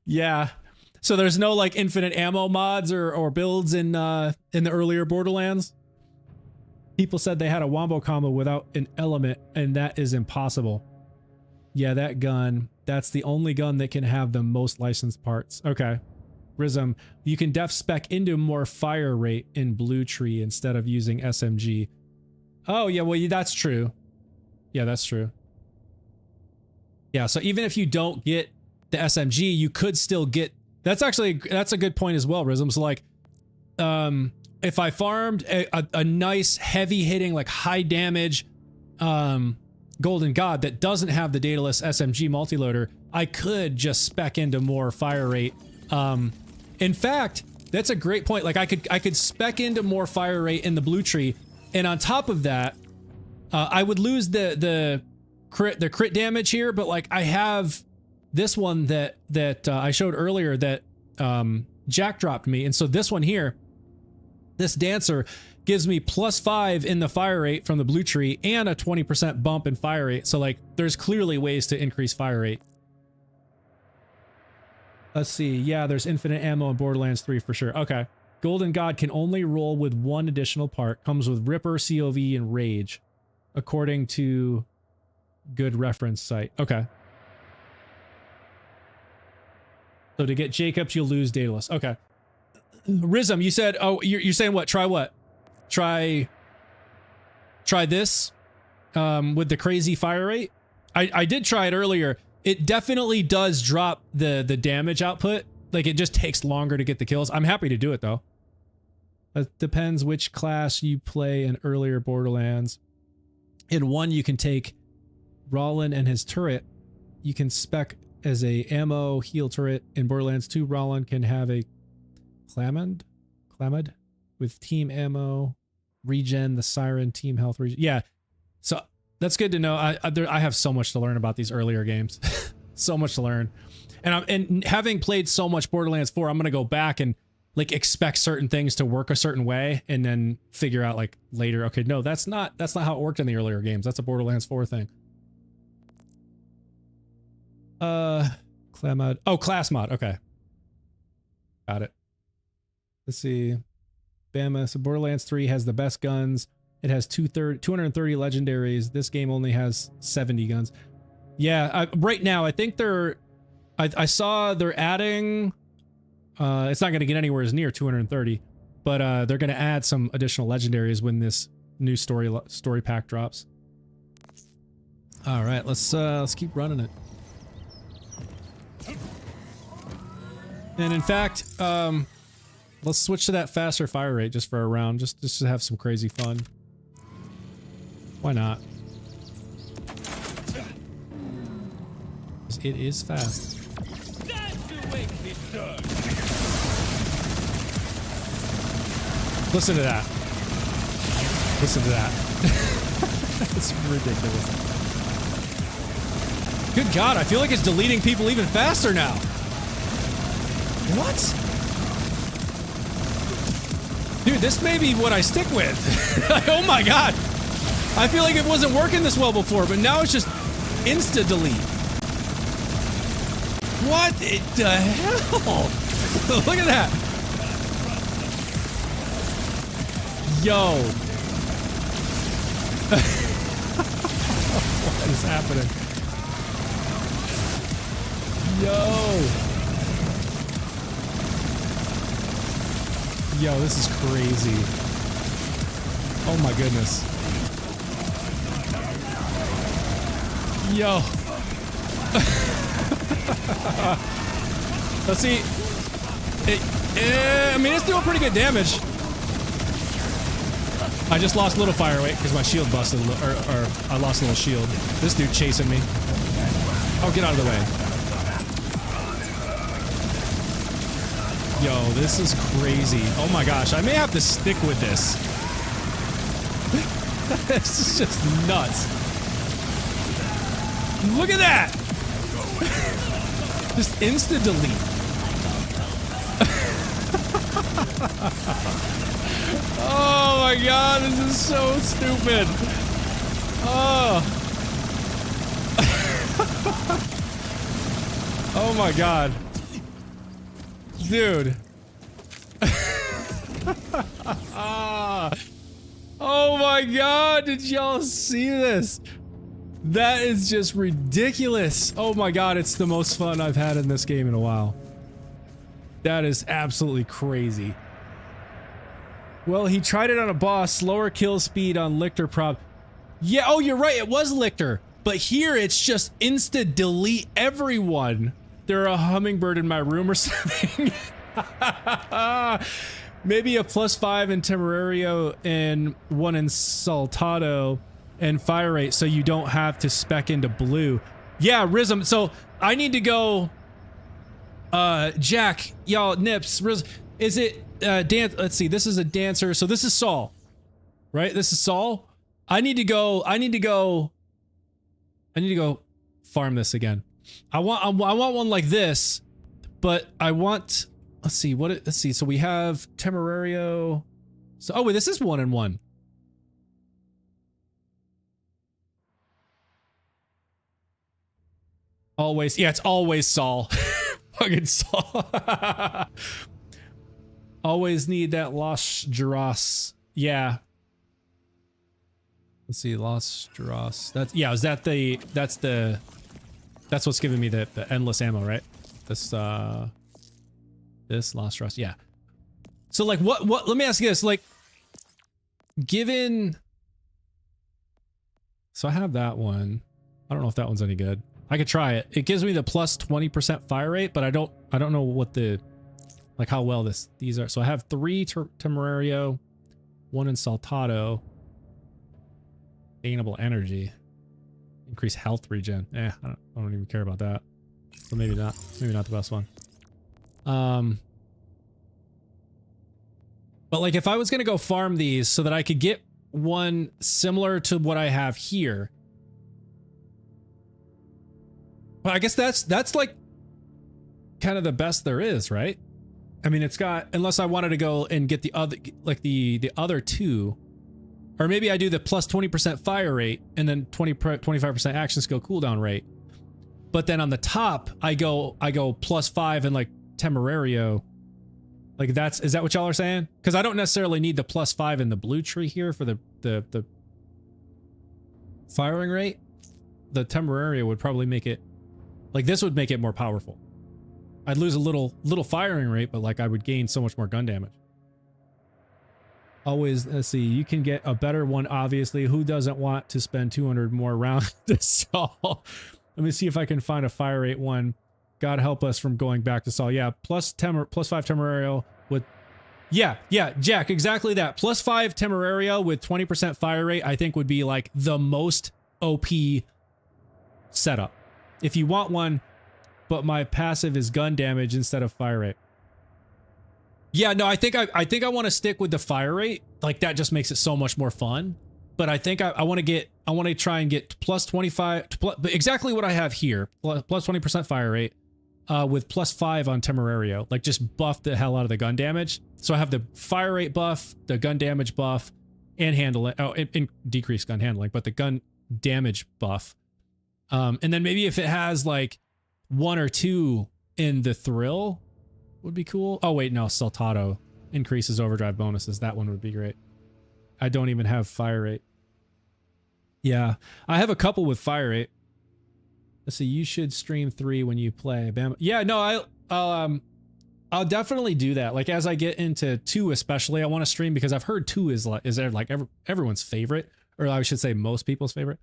Yeah. So there's no like infinite ammo mods or builds in the earlier Borderlands? People said they had a wombo combo without an element, and that is impossible. Yeah, that gun, that's the only gun that can have the most licensed parts. Okay. Rizum, you can def spec into more fire rate in Blue Tree instead of using SMG. Oh, yeah, well, that's true. Yeah, that's true. Yeah, so even if you don't get the SMG, you could still get... That's a good point as well, Rizum. So, like, if I farmed a nice, heavy-hitting, like, high-damage Golden God that doesn't have the Daedalus SMG multi-loader, I could just spec into more fire rate. In fact, that's a great point. Like, I could spec into more fire rate in the Blue Tree, and on top of that, I would lose the crit damage here, but like I have this one that I showed earlier that Jack dropped me. And so this one here, this dancer gives me +5 in the fire rate from the blue tree and a 20% bump in fire rate. So like there's clearly ways to increase fire rate. Let's see. Yeah, there's infinite ammo in Borderlands 3 for sure. Okay. Golden God can only roll with one additional part. Comes with Ripper, COV, and Rage, according to good reference site. Okay. So to get Jacobs, you'll lose Daedalus. Okay. Rizm, you said, oh, you're saying what? Try what? Try this with the crazy fire rate. I did try it earlier. It definitely does drop the damage output. Like it just takes longer to get the kills. I'm happy to do it though. It depends which class you play in earlier Borderlands. In 1, you can take Roland and his turret. You can spec as a ammo heal turret. In Borderlands 2, Roland can have a Clamid with team ammo, regen, the siren, team health regen. Yeah, so that's good to know. I have so much to learn about these earlier games. So much to learn. And having played so much Borderlands 4, I'm gonna go back and like expect certain things to work a certain way and then figure out like later, okay, no, that's not how it worked in the earlier games. That's a Borderlands 4 thing. Clamod. Oh, class mod. Okay. Got it. Let's see. Bama. So Borderlands 3 has the best guns. It has 230 legendaries. This game only has 70 guns. Yeah, right now I think I saw they're adding, it's not going to get anywhere as near 230, but they're going to add some additional legendaries when this new story pack drops. All right, let's keep running it. And in fact, let's switch to that faster fire rate just for a round, just to have some crazy fun. Why not? It is fast. Listen to that. Listen to that. It's ridiculous. Good God, I feel like it's deleting people even faster now. What? Dude, this may be what I stick with. Oh my God. I feel like it wasn't working this well before, but now it's just insta-delete. What the hell? Look at that. Yo. What is happening? Yo. Yo, this is crazy. Oh my goodness. Yo. Let's see. I mean, it's doing pretty good damage. I just lost a little fire rate because my shield busted, or I lost a little shield. This dude chasing me. Oh, get out of the way. Yo, this is crazy. Oh my gosh, I may have to stick with this. This is just nuts. Look at that! Just insta delete. Oh my God, this is so stupid. Oh. Oh my God. Dude. Oh my God, did y'all see this? That is just ridiculous. Oh my God, it's the most fun I've had in this game in a while. That is absolutely crazy. Well, he tried it on a boss, slower kill speed on Lictor prop. Yeah, oh, you're right, it was Lictor. But here it's just insta delete everyone. There a hummingbird in my room or something. Maybe a +5 in Temerario and 1 in Saltado and fire rate so you don't have to spec into blue. Yeah, Rizm. So I need to go. Jack, y'all, Nips, Riz, is it dance? Let's see. This is a dancer. So this is Saul, right? This is Saul. I need to go farm this again. I want one like this, but I want let's see let's see. So we have Temerario. So, oh wait, this is 1 and 1. Always, yeah, it's always Saul. Fucking Saul. Always need that Los Duras. Yeah. Let's see, Los Duras. That's, yeah, is that the, that's what's giving me the endless ammo, right? This Los Duras, yeah. So like, what, let me ask you this, like, given, so I have that one. I don't know if that one's any good. I could try it. It gives me the plus 20% fire rate, but I don't know what the, like how well these are. So I have 3 Temerario, 1 Insaltado, gainable energy, increase health regen. I don't even care about that. So maybe not the best one. But like if I was gonna go farm these so that I could get one similar to what I have here, well, I guess that's like kind of the best there is, right? I mean, it's got, unless I wanted to go and get the other, like the other 2, or maybe I do the plus 20% fire rate and then 25% action skill cooldown rate. But then on the top, I go plus 5 and like Temerario. Like is that what y'all are saying? Because I don't necessarily need the plus 5 in the blue tree here for the firing rate. The Temerario would probably make it, like this would make it more powerful. I'd lose a little firing rate, but like I would gain so much more gun damage. Always, let's see, you can get a better one, obviously. Who doesn't want to spend 200 more rounds to Saul? Let me see if I can find a fire rate one. God help us from going back to Saul. Yeah, plus 5 Temerario with... Yeah, Jack, exactly that. Plus 5 Temerario with 20% fire rate, I think would be like the most OP setup. If you want one, but my passive is gun damage instead of fire rate. Yeah, no, I think I want to stick with the fire rate. Like that just makes it so much more fun. But I think I want to try and get plus 25, but exactly what I have here. Plus 20% fire rate with plus 5 on Temerario. Like just buff the hell out of the gun damage. So I have the fire rate buff, the gun damage buff, and handling. Oh, and decrease gun handling, but the gun damage buff. And then maybe if it has like 1 or 2 in the thrill would be cool. Oh wait, no, Saltado increases overdrive bonuses. That one would be great. I don't even have fire rate. Yeah, I have a couple with fire rate. Let's see, you should stream 3 when you play. Bam. Yeah, no, I'll definitely do that. Like as I get into 2 especially, I want to stream because I've heard 2 is like everyone's favorite, or I should say most people's favorite.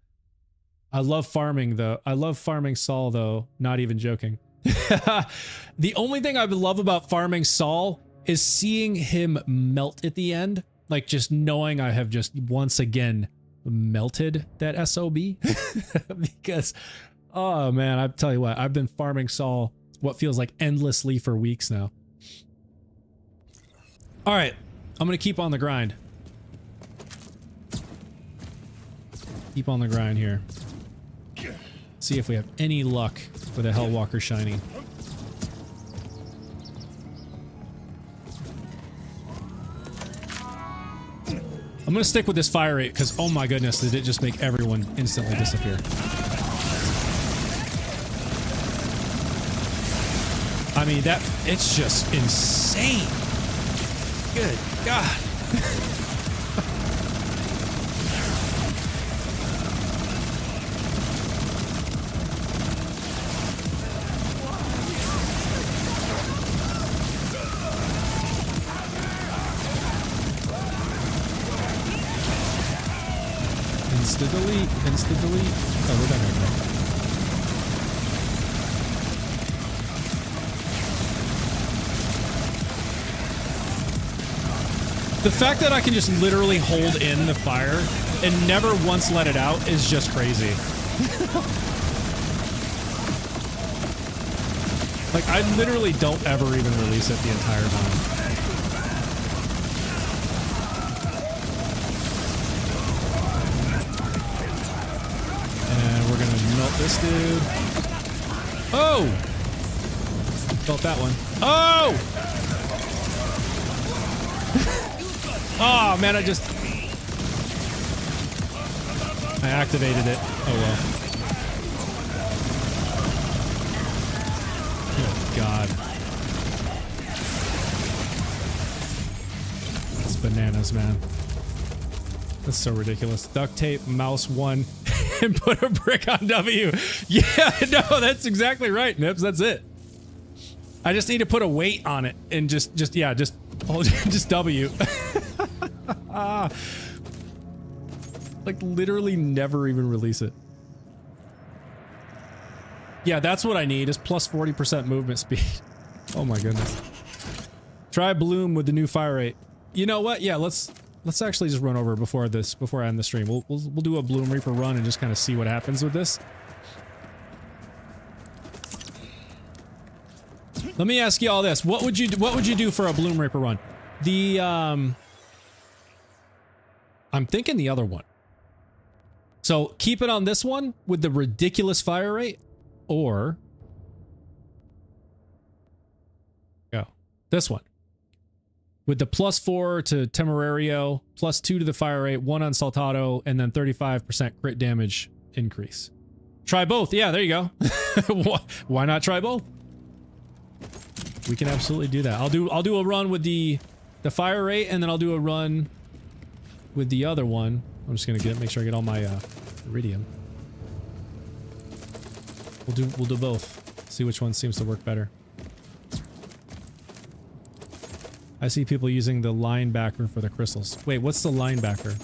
I love farming though. I love farming Saul though. Not even joking. The only thing I love about farming Saul is seeing him melt at the end. Like just knowing I have just once again melted that SOB. Because, oh man, I tell you what, I've been farming Saul what feels like endlessly for weeks now. All right, I'm gonna keep on the grind. Keep on the grind here. See if we have any luck with a Hellwalker shiny. I'm gonna stick with this fire rate because, oh my goodness, did it just make everyone instantly disappear. I mean, it's just insane. Good God. Insta delete. Oh, we're done right now. The fact that I can just literally hold in the fire and never once let it out is just crazy. Like, I literally don't ever even release it the entire time. Melt this dude. Oh! Felt that one. Oh! Oh man, I activated it. Oh well. Oh god. That's bananas, man. That's so ridiculous. Duct tape mouse 1 and put a brick on W. Yeah, no, that's exactly right, Nips. That's it. I just need to put a weight on it and just W. Like literally never even release it. Yeah, that's what I need is plus 40% movement speed. Oh my goodness. Try Bloom with the new fire rate. You know what? Yeah, let's actually just run over before I end the stream. We'll do a Bloom Reaper run and just kind of see what happens with this. Let me ask you all this. What would you do for a Bloom Reaper run? The I'm thinking the other one. So keep it on this one with the ridiculous fire rate, or go this one with the +4 to Temerario, +2 to the fire rate, 1 on Saltado, and then 35% crit damage increase. Try both. Yeah, there you go. Why not try both? We can absolutely do that. I'll do a run with the fire rate, and then I'll do a run with the other one. I'm just gonna make sure I get all my iridium. We'll do both. See which one seems to work better. I see people using the linebacker for the crystals. Wait, what's the linebacker?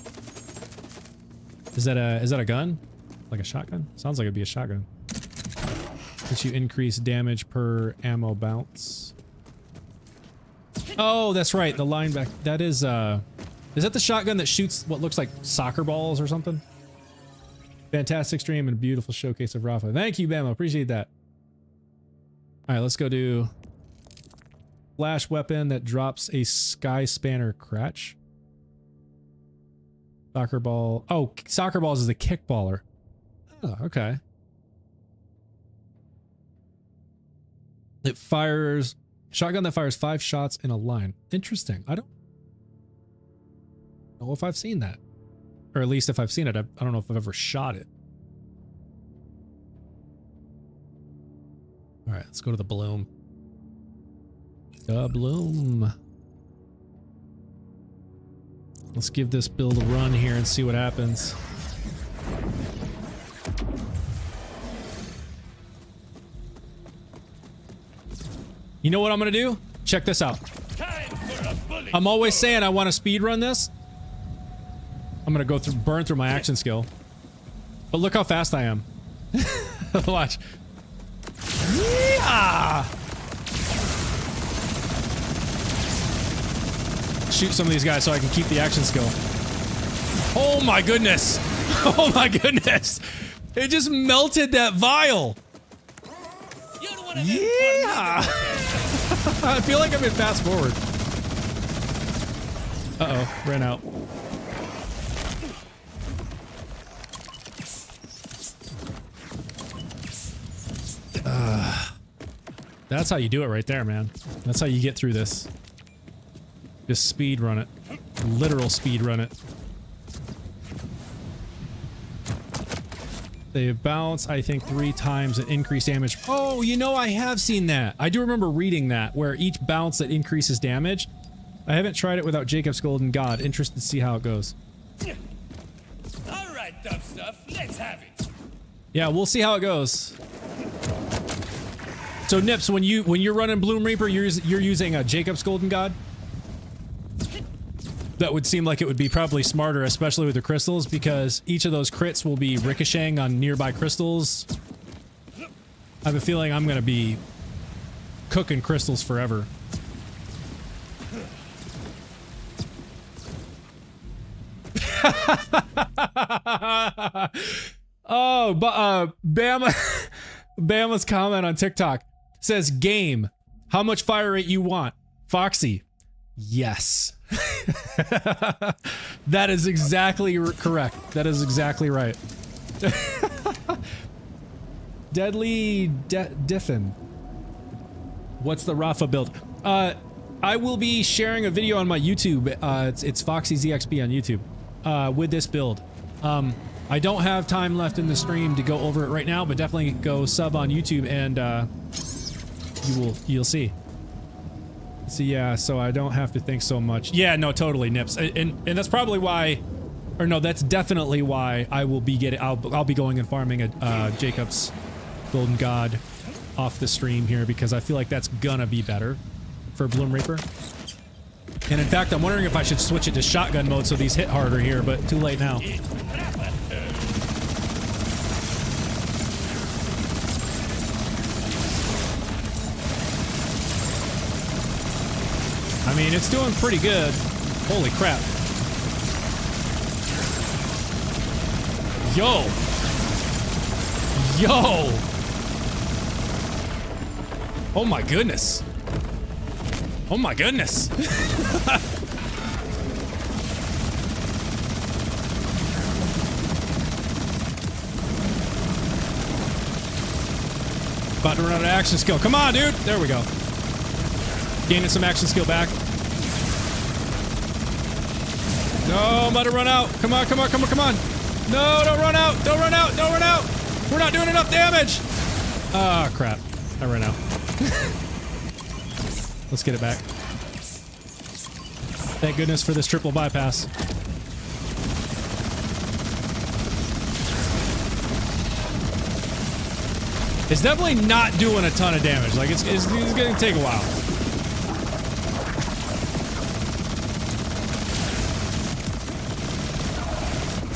Is that a gun? Like a shotgun? Sounds like it'd be a shotgun. Lets you increase damage per ammo bounce. Oh, that's right. The linebacker. That is that the shotgun that shoots what looks like soccer balls or something? Fantastic stream and a beautiful showcase of Rafa. Thank you, Bama. Appreciate that. All right, let's go do flash weapon that drops a sky spanner cratch. Soccer ball. Oh, soccer balls is a kickballer. Oh, okay. It fires shotgun that fires 5 shots in a line. Interesting. I don't know if I've seen that, or at least if I've seen it, I don't know if I've ever shot it. All right, let's go to the Bloom. The Bloom. Let's give this build a run here and see what happens. You know what I'm gonna do? Check this out. I'm always saying I want to speed run this. I'm gonna burn through my action skill. But look how fast I am. Watch. Yeah! Shoot some of these guys so I can keep the action skill. Oh my goodness! Oh my goodness! It just melted that vial! Yeah! I feel like I'm in fast forward. Uh-oh, ran out. That's how you do it right there, man. That's how you get through this. Just speed run it. Literal speed run it. They bounce, I think, 3 times and increase damage. Oh, you know, I have seen that. I do remember reading that, where each bounce that increases damage. I haven't tried it without Jacob's Golden God. Interested to see how it goes. All right, tough stuff. Let's have it. Yeah, we'll see how it goes. So Nips, when you're running Bloom Reaper, you're using a Jacob's Golden God? That would seem like it would be probably smarter, especially with the crystals, because each of those crits will be ricocheting on nearby crystals. I have a feeling I'm gonna be cooking crystals forever. Oh, but Bama's comment on TikTok says, "Game, how much fire rate you want?" Foxy, yes. That is exactly correct. That is exactly right. Deadly Diffin. What's the Rafa build? I will be sharing a video on my YouTube. It's FoxyZXP on YouTube with this build. I don't have time left in the stream to go over it right now, but definitely go sub on YouTube and you'll see. So yeah, so I don't have to think so much. Yeah, no, totally, Nips, and that's probably why, or no, that's definitely why I will be getting. I'll be going and farming a Jacob's Golden God off the stream here because I feel like that's gonna be better for Bloom Reaper. And in fact, I'm wondering if I should switch it to shotgun mode so these hit harder here, but too late now. I mean, it's doing pretty good. Holy crap. Yo! Yo! Oh my goodness. Oh my goodness. About to run out of action skill. Come on, dude. There we go. Gaining some action skill back. No, I'm about to run out. Come on, come on, come on, come on. No, don't run out. Don't run out. Don't run out. We're not doing enough damage. Ah, oh, crap. I ran out. Let's get it back. Thank goodness for this triple bypass. It's definitely not doing a ton of damage. Like, it's going to take a while.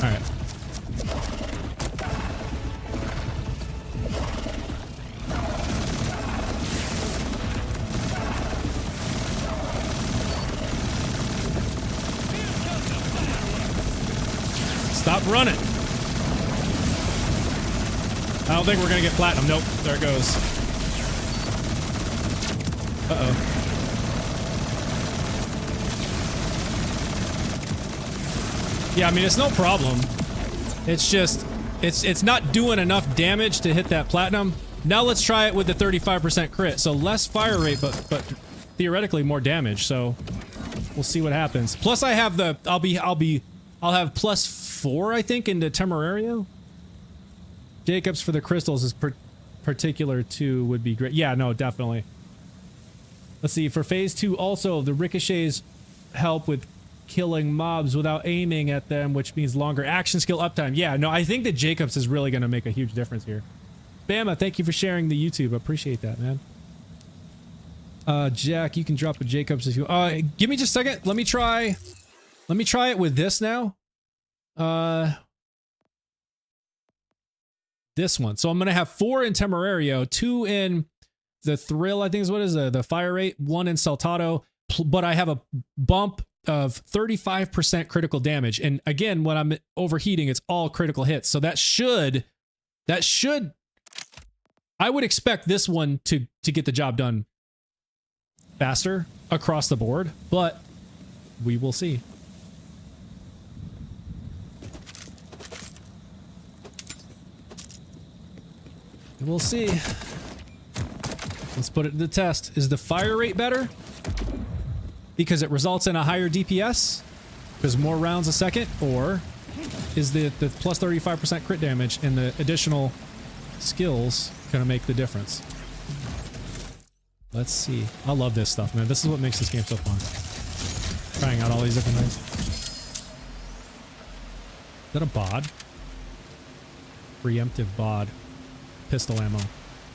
Alright. Stop running. I don't think we're gonna get platinum. Nope. There it goes. Uh-oh. Yeah, I mean, it's no problem. It's just, it's not doing enough damage to hit that platinum. Now let's try it with the 35% crit. So less fire rate, but theoretically more damage. So we'll see what happens. Plus I have the, I'll have +4, I think, into Temerario. Jacobs for the crystals is particular to would be great. Yeah, no, definitely. Let's see, for phase 2 also, the ricochets help with killing mobs without aiming at them, which means longer action skill uptime. Yeah, no, I think that Jacobs is really going to make a huge difference here. Bama, thank you for sharing the YouTube. I appreciate that, man. Jack, you can drop a Jacobs if you... give me just a second. Let me try it with this now. This one. So I'm going to have 4 in Temerario, 2 in the Thrill, I think is what is the fire rate, 1 in Saltado, but I have a bump of 35% critical damage. And again, when I'm overheating, it's all critical hits. So that should, I would expect this one to get the job done faster across the board, but we will see. We'll see. Let's put it to the test. Is the fire rate better? Because it results in a higher DPS? Because more rounds a second? Or is the plus 35% crit damage and the additional skills going to make the difference? Let's see. I love this stuff, man. This is what makes this game so fun. Trying out all these different things. Is that a bod? Preemptive bod. Pistol ammo.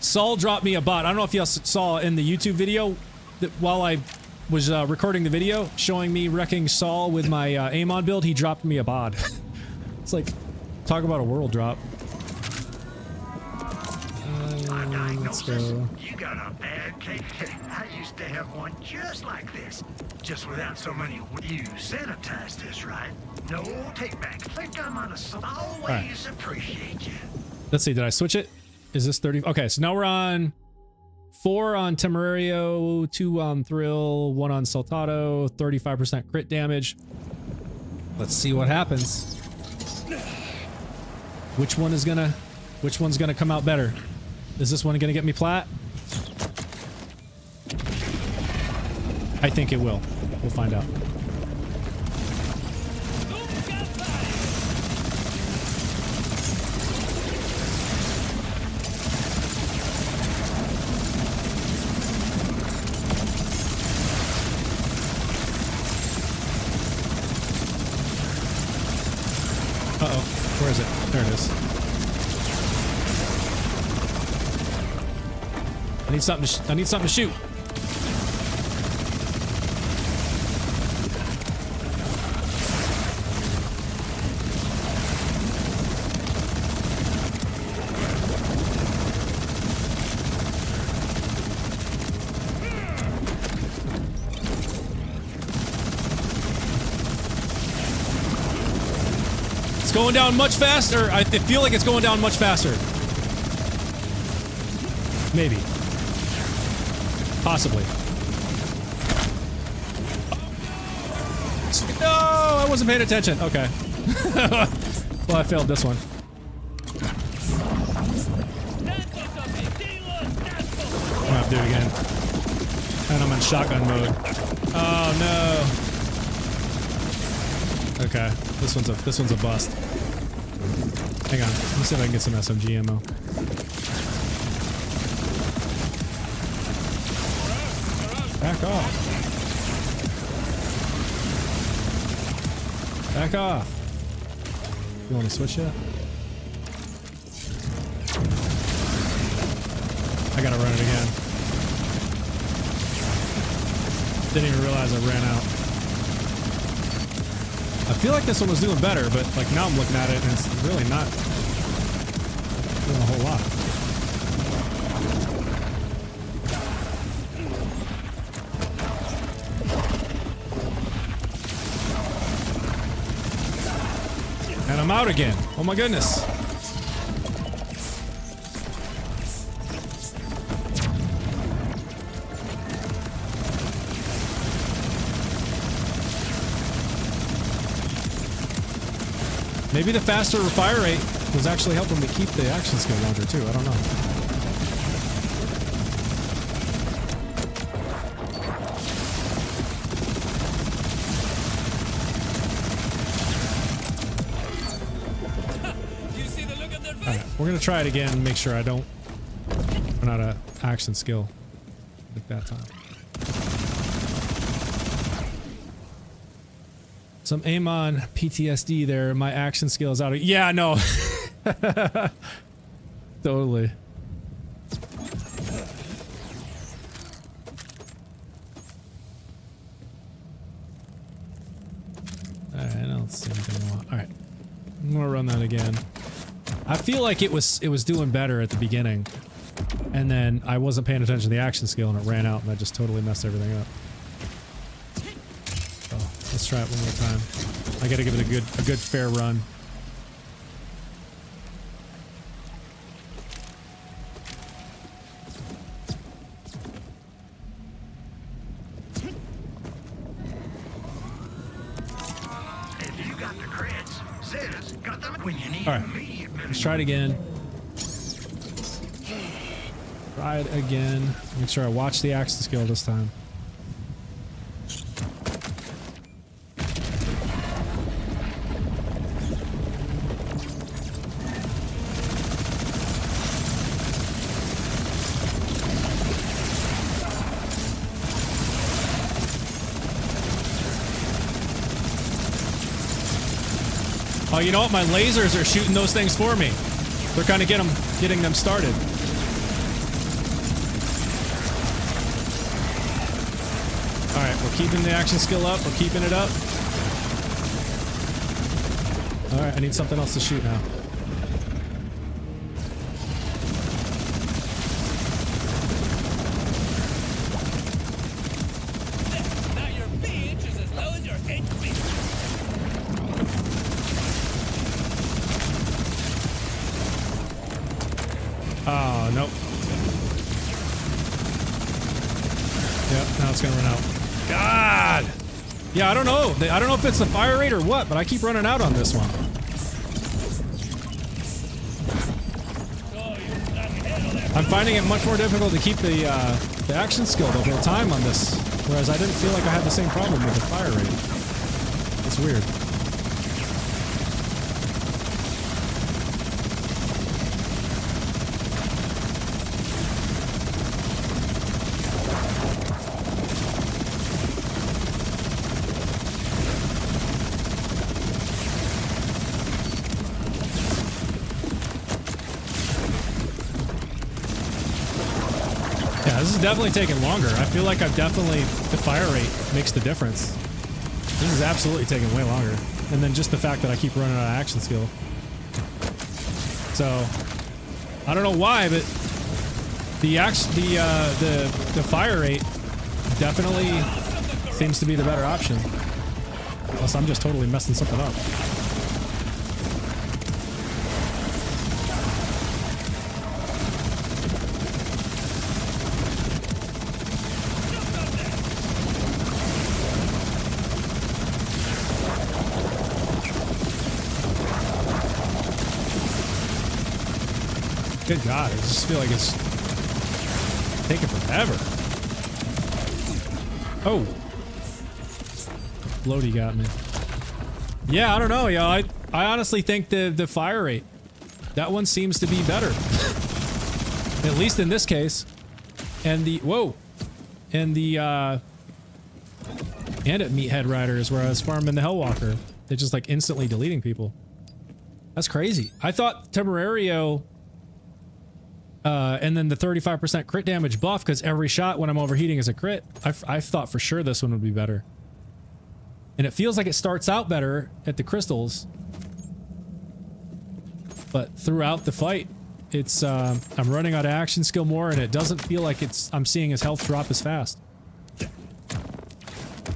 Saul dropped me a bot. I don't know if y'all saw in the YouTube video that while I was recording the video showing me wrecking Saul with my aim-on build, he dropped me a bod. It's like, talk about a world drop. Let's go. You got a bad case. I used to have one just like this. Just without so many. You sanitized this, right? No take back. Think I'm on a... Always appreciate you. Let's see, did I switch it? Is this 30? Okay, so now we're on 4 on Temerario, 2 on Thrill, 1 on Saltado, 35% crit damage. Let's see what happens. Which one's gonna come out better? Is this one gonna get me plat? I think it will. We'll find out. Uh-oh. Where is it? There it is. I need something to shoot. It's going down much faster. I feel like it's going down much faster. Maybe. Possibly. No, I wasn't paying attention. Okay. Well, I failed this one. I'm gonna have to do it again. And I'm in shotgun mode. Oh no. Okay, this one's a bust. Hang on, let me see if I can get some SMG ammo. Back off. Back off. You want to switch yet? I gotta run it again. Didn't even realize I ran out. I feel like this one was doing better, but like now I'm looking at it and it's really not doing a whole lot. And I'm out again. Oh my goodness. Maybe the faster fire rate was actually helping me keep the action skill longer too. I don't know. Alright, we're gonna try it again and make sure I don't run out of action skill like that time. Some Amon PTSD there. My action skill is out of— yeah, no. Totally. Alright, I don't see anything wrong. Alright. I'm gonna run that again. I feel like it was doing better at the beginning. And then I wasn't paying attention to the action skill and it ran out and I just totally messed everything up. Let's try it one more time. I gotta give it a good fair run. If you got the creds, Zed's got them when you need All right, let's try it again. Try it again. Make sure I watch the action skill this time. Oh, you know what? My lasers are shooting those things for me. They're kind of getting them started. All right, we're keeping the action skill up. We're keeping it up. All right, I need something else to shoot now. Now your bitch is as low as your HP. Oh, nope. Yep, now it's gonna run out. God! Yeah, I don't know. I don't know if it's the fire rate or what, but I keep running out on this one. Oh, you got to handle that I'm finding it much more difficult to keep the action skill the whole time on this, whereas I didn't feel like I had the same problem with the fire rate. It's weird. This is definitely taking longer. I feel like I've definitely, the fire rate makes the difference. This is absolutely taking way longer. And then just the fact that I keep running out of action skill. So, I don't know why, but the fire rate definitely seems to be the better option. Unless I'm just totally messing something up. Good God, I just feel like it's taking forever. Oh. Floaty got me. Yeah, I don't know, yo. I honestly think the fire rate, that one seems to be better. At least in this case. And the, whoa. And the, and at Meathead Riders, where I was farming the Hellwalker. They're just like instantly deleting people. That's crazy. I thought Temerario... and then the 35% crit damage buff, because every shot when I'm overheating is a crit. I thought for sure this one would be better. And it feels like it starts out better at the crystals. But throughout the fight, it's, I'm running out of action skill more, and it doesn't feel like I'm seeing his health drop as fast.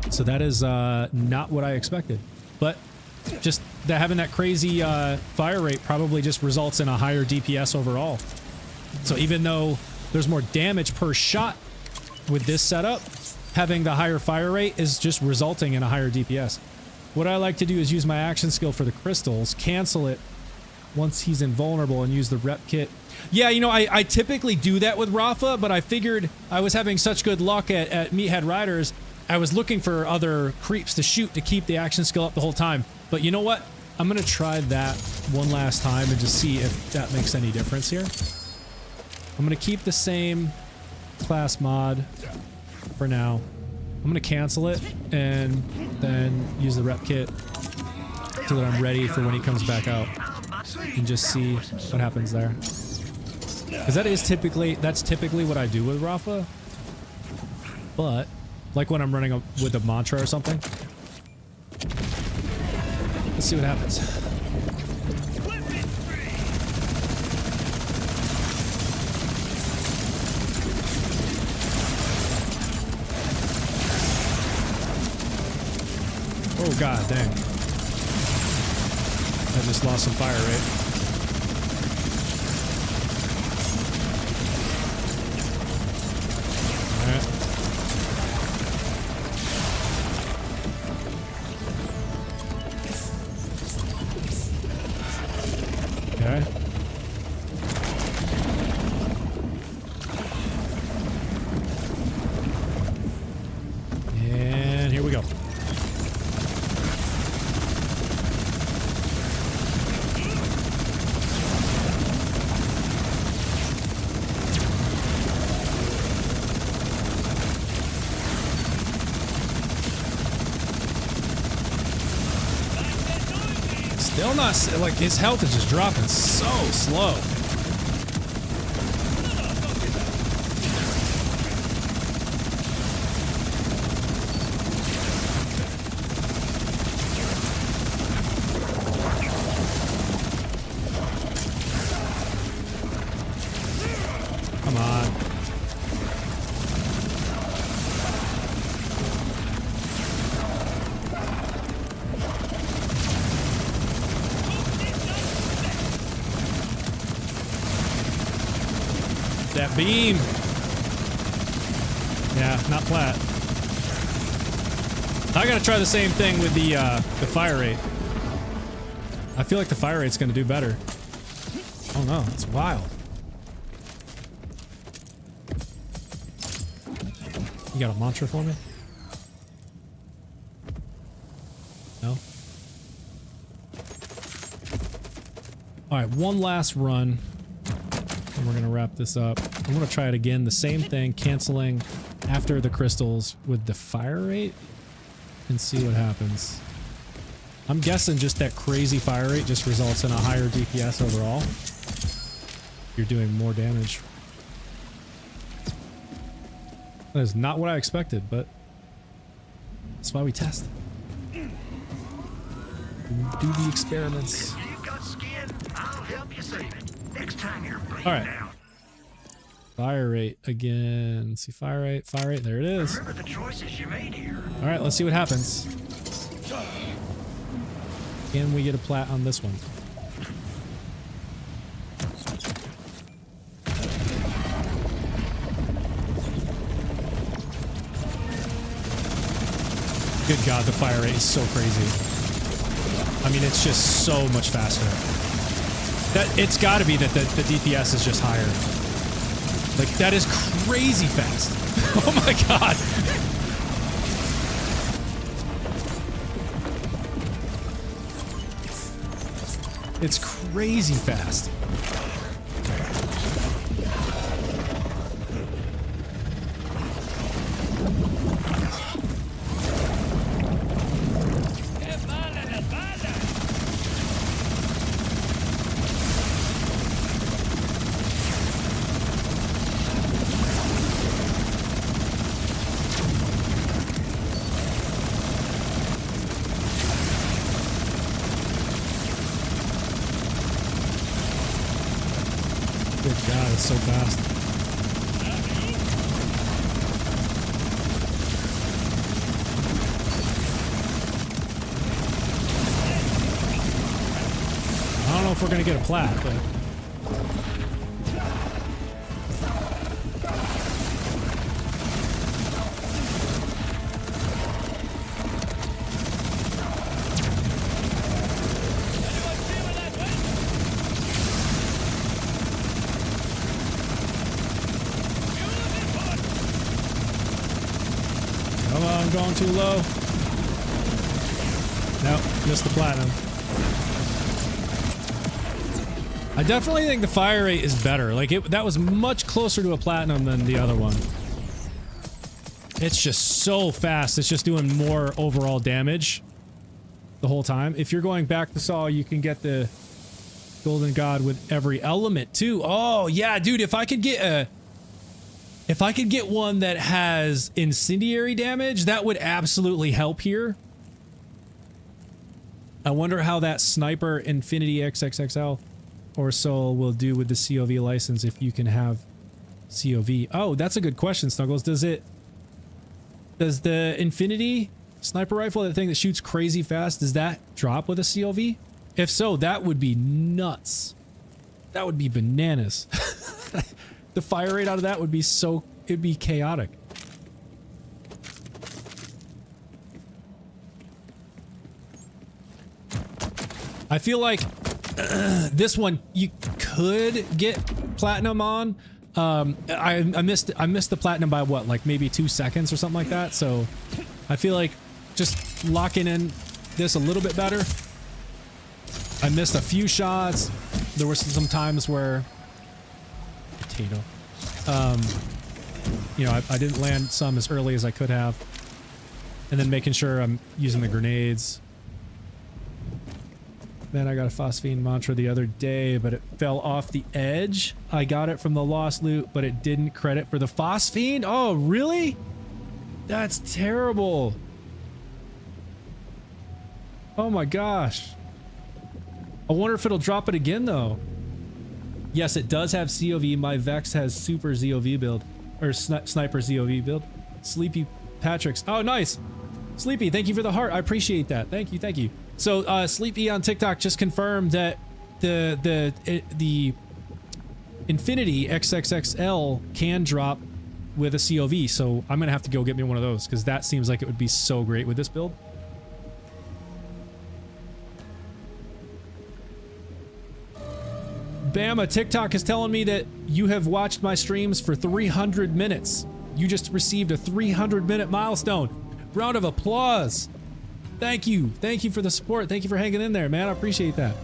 So that is, not what I expected. But just having that crazy, fire rate probably just results in a higher DPS overall. So even though there's more damage per shot with this setup, having the higher fire rate is just resulting in a higher DPS. What I like to do is use my action skill for the crystals, cancel it once he's invulnerable, and use the rep kit. Yeah, you know, I typically do that with Rafa, but I figured I was having such good luck at Meathead Riders, I was looking for other creeps to shoot to keep the action skill up the whole time. But you know what? I'm going to try that one last time and just see if that makes any difference here. I'm going to keep the same class mod for now. I'm going to cancel it and then use the rep kit so that I'm ready for when he comes back out and just see what happens there. Because that's typically what I do with Rafa. But, like when I'm running with a mantra or something. Let's see what happens. Oh god, dang. I just lost some fire rate. Alright. Okay. And here we go. Still not, like, his health is just dropping so slow. Come on. That beam. Yeah, not flat. I gotta try the same thing with the fire rate. I feel like the fire rate's gonna do better. Oh no, it's wild. You got a mantra for me? No? Alright, one last run. And we're gonna wrap this up. I'm gonna try it again. The same thing, canceling after the crystals with the fire rate and see what happens. I'm guessing just that crazy fire rate just results in a higher DPS overall. You're doing more damage. That is not what I expected, but that's why we test. Do the experiments. If you've got skin, I'll help you save it. Next time you're bleeding All right. out. Fire rate again. Let's see, fire rate, there it is. Remember the choices you made here. All right, let's see what happens. Can we get a plat on this one? Good God, the fire rate is so crazy. I mean, it's just so much faster. It's got to be that the DPS is just higher. Like, that is crazy fast. Oh my God. It's crazy fast. Good God, it's so fast. I don't know if we're gonna get a plat, but come on, going too low. Nope, missed the platinum. I definitely think the fire rate is better. Like, that was much closer to a platinum than the other one. It's just so fast. It's just doing more overall damage the whole time. If you're going back to Saw, you can get the Golden God with every element too. Oh yeah, dude, if I could get one that has incendiary damage, that would absolutely help here. I wonder how that Sniper Infinity XXXL or so will do with the COV license if you can have COV. Oh, that's a good question, Snuggles. Does the Infinity sniper rifle, that thing that shoots crazy fast, does that drop with a COV? If so, that would be nuts. That would be bananas. The fire rate out of that would be it'd be chaotic. I feel like this one you could get platinum on. I missed the platinum by what, like maybe 2 seconds or something like that. So I feel like just locking in this a little bit better. I missed a few shots. There were some times where potato. You know, I didn't land some as early as I could have. And then making sure I'm using the grenades. Man, I got a phosphine mantra the other day, but it fell off the edge. I got it from the lost loot, but it didn't credit for the phosphine. Oh, really? That's terrible. Oh my gosh. I wonder if it'll drop it again though. Yes, it does have COV. My Vex has super ZOV build. Or sniper ZOV build. Sleepy Patrick's. Oh, nice. Sleepy, thank you for the heart. I appreciate that. Thank you, thank you. So, Sleepy on TikTok just confirmed that the Infinity XXXL can drop with a COV. So I'm gonna have to go get me one of those because that seems like it would be so great with this build. Bama, TikTok is telling me that you have watched my streams for 300 minutes. You just received a 300-minute milestone. Round of applause. Thank you. Thank you for the support. Thank you for hanging in there, man. I appreciate that.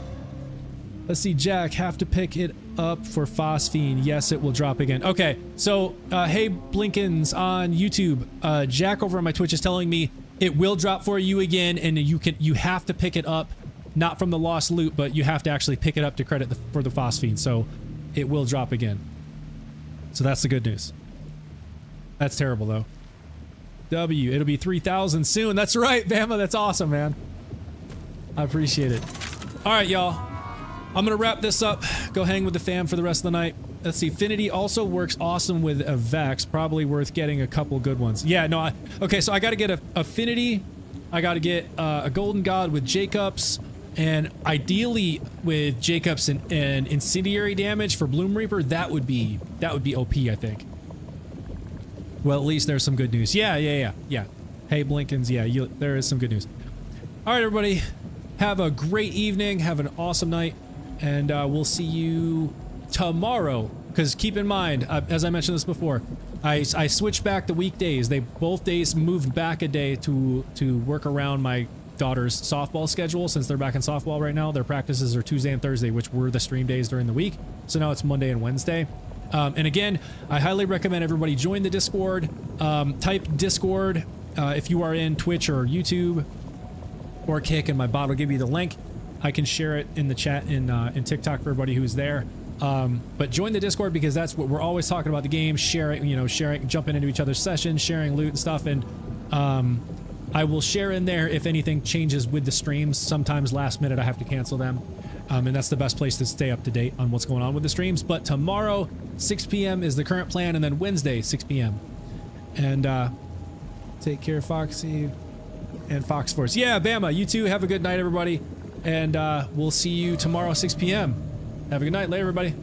Let's see, Jack, have to pick it up for Phosphine. Yes, it will drop again. Okay, so, hey, Blinkins on YouTube. Jack over on my Twitch is telling me it will drop for you again, and you have to pick it up, not from the lost loot, but you have to actually pick it up to credit for the Phosphine, so it will drop again. So that's the good news. That's terrible, though. It'll be 3,000 soon. That's right, Bama. That's awesome, man. I appreciate it. All right, y'all. I'm gonna wrap this up. Go hang with the fam for the rest of the night. Let's see. Affinity also works awesome with a Vex. Probably worth getting a couple good ones. Yeah, no. Okay, so I got to get a Affinity. I got to get a Golden God with Jacobs, and ideally with Jacobs and Incendiary damage for Bloom Reaper. That would be OP, I think. Well, at least there's some good news. Yeah. Hey, Blinkins. Yeah, there is some good news. All right, everybody. Have a great evening. Have an awesome night. And we'll see you tomorrow. Because keep in mind, as I mentioned this before, I switched back the weekdays. Both days moved back a day to work around my daughter's softball schedule. Since they're back in softball right now, their practices are Tuesday and Thursday, which were the stream days during the week. So now it's Monday and Wednesday. And again, I highly recommend everybody join the Discord. Type Discord if you are in Twitch or YouTube or Kick, and my bot will give you the link. I can share it in the chat in TikTok for everybody who's there. But join the Discord, because that's what we're always talking about, the game, sharing, jumping into each other's sessions, sharing loot and stuff. And I will share in there if anything changes with the streams. Sometimes last minute I have to cancel them. And that's the best place to stay up to date on what's going on with the streams. But tomorrow, 6 p.m. is the current plan, and then Wednesday, 6 p.m. And take care, Foxy and Fox Force. Yeah, Bama, you too. Have a good night, everybody. And we'll see you tomorrow, 6 p.m. Have a good night. Later, everybody.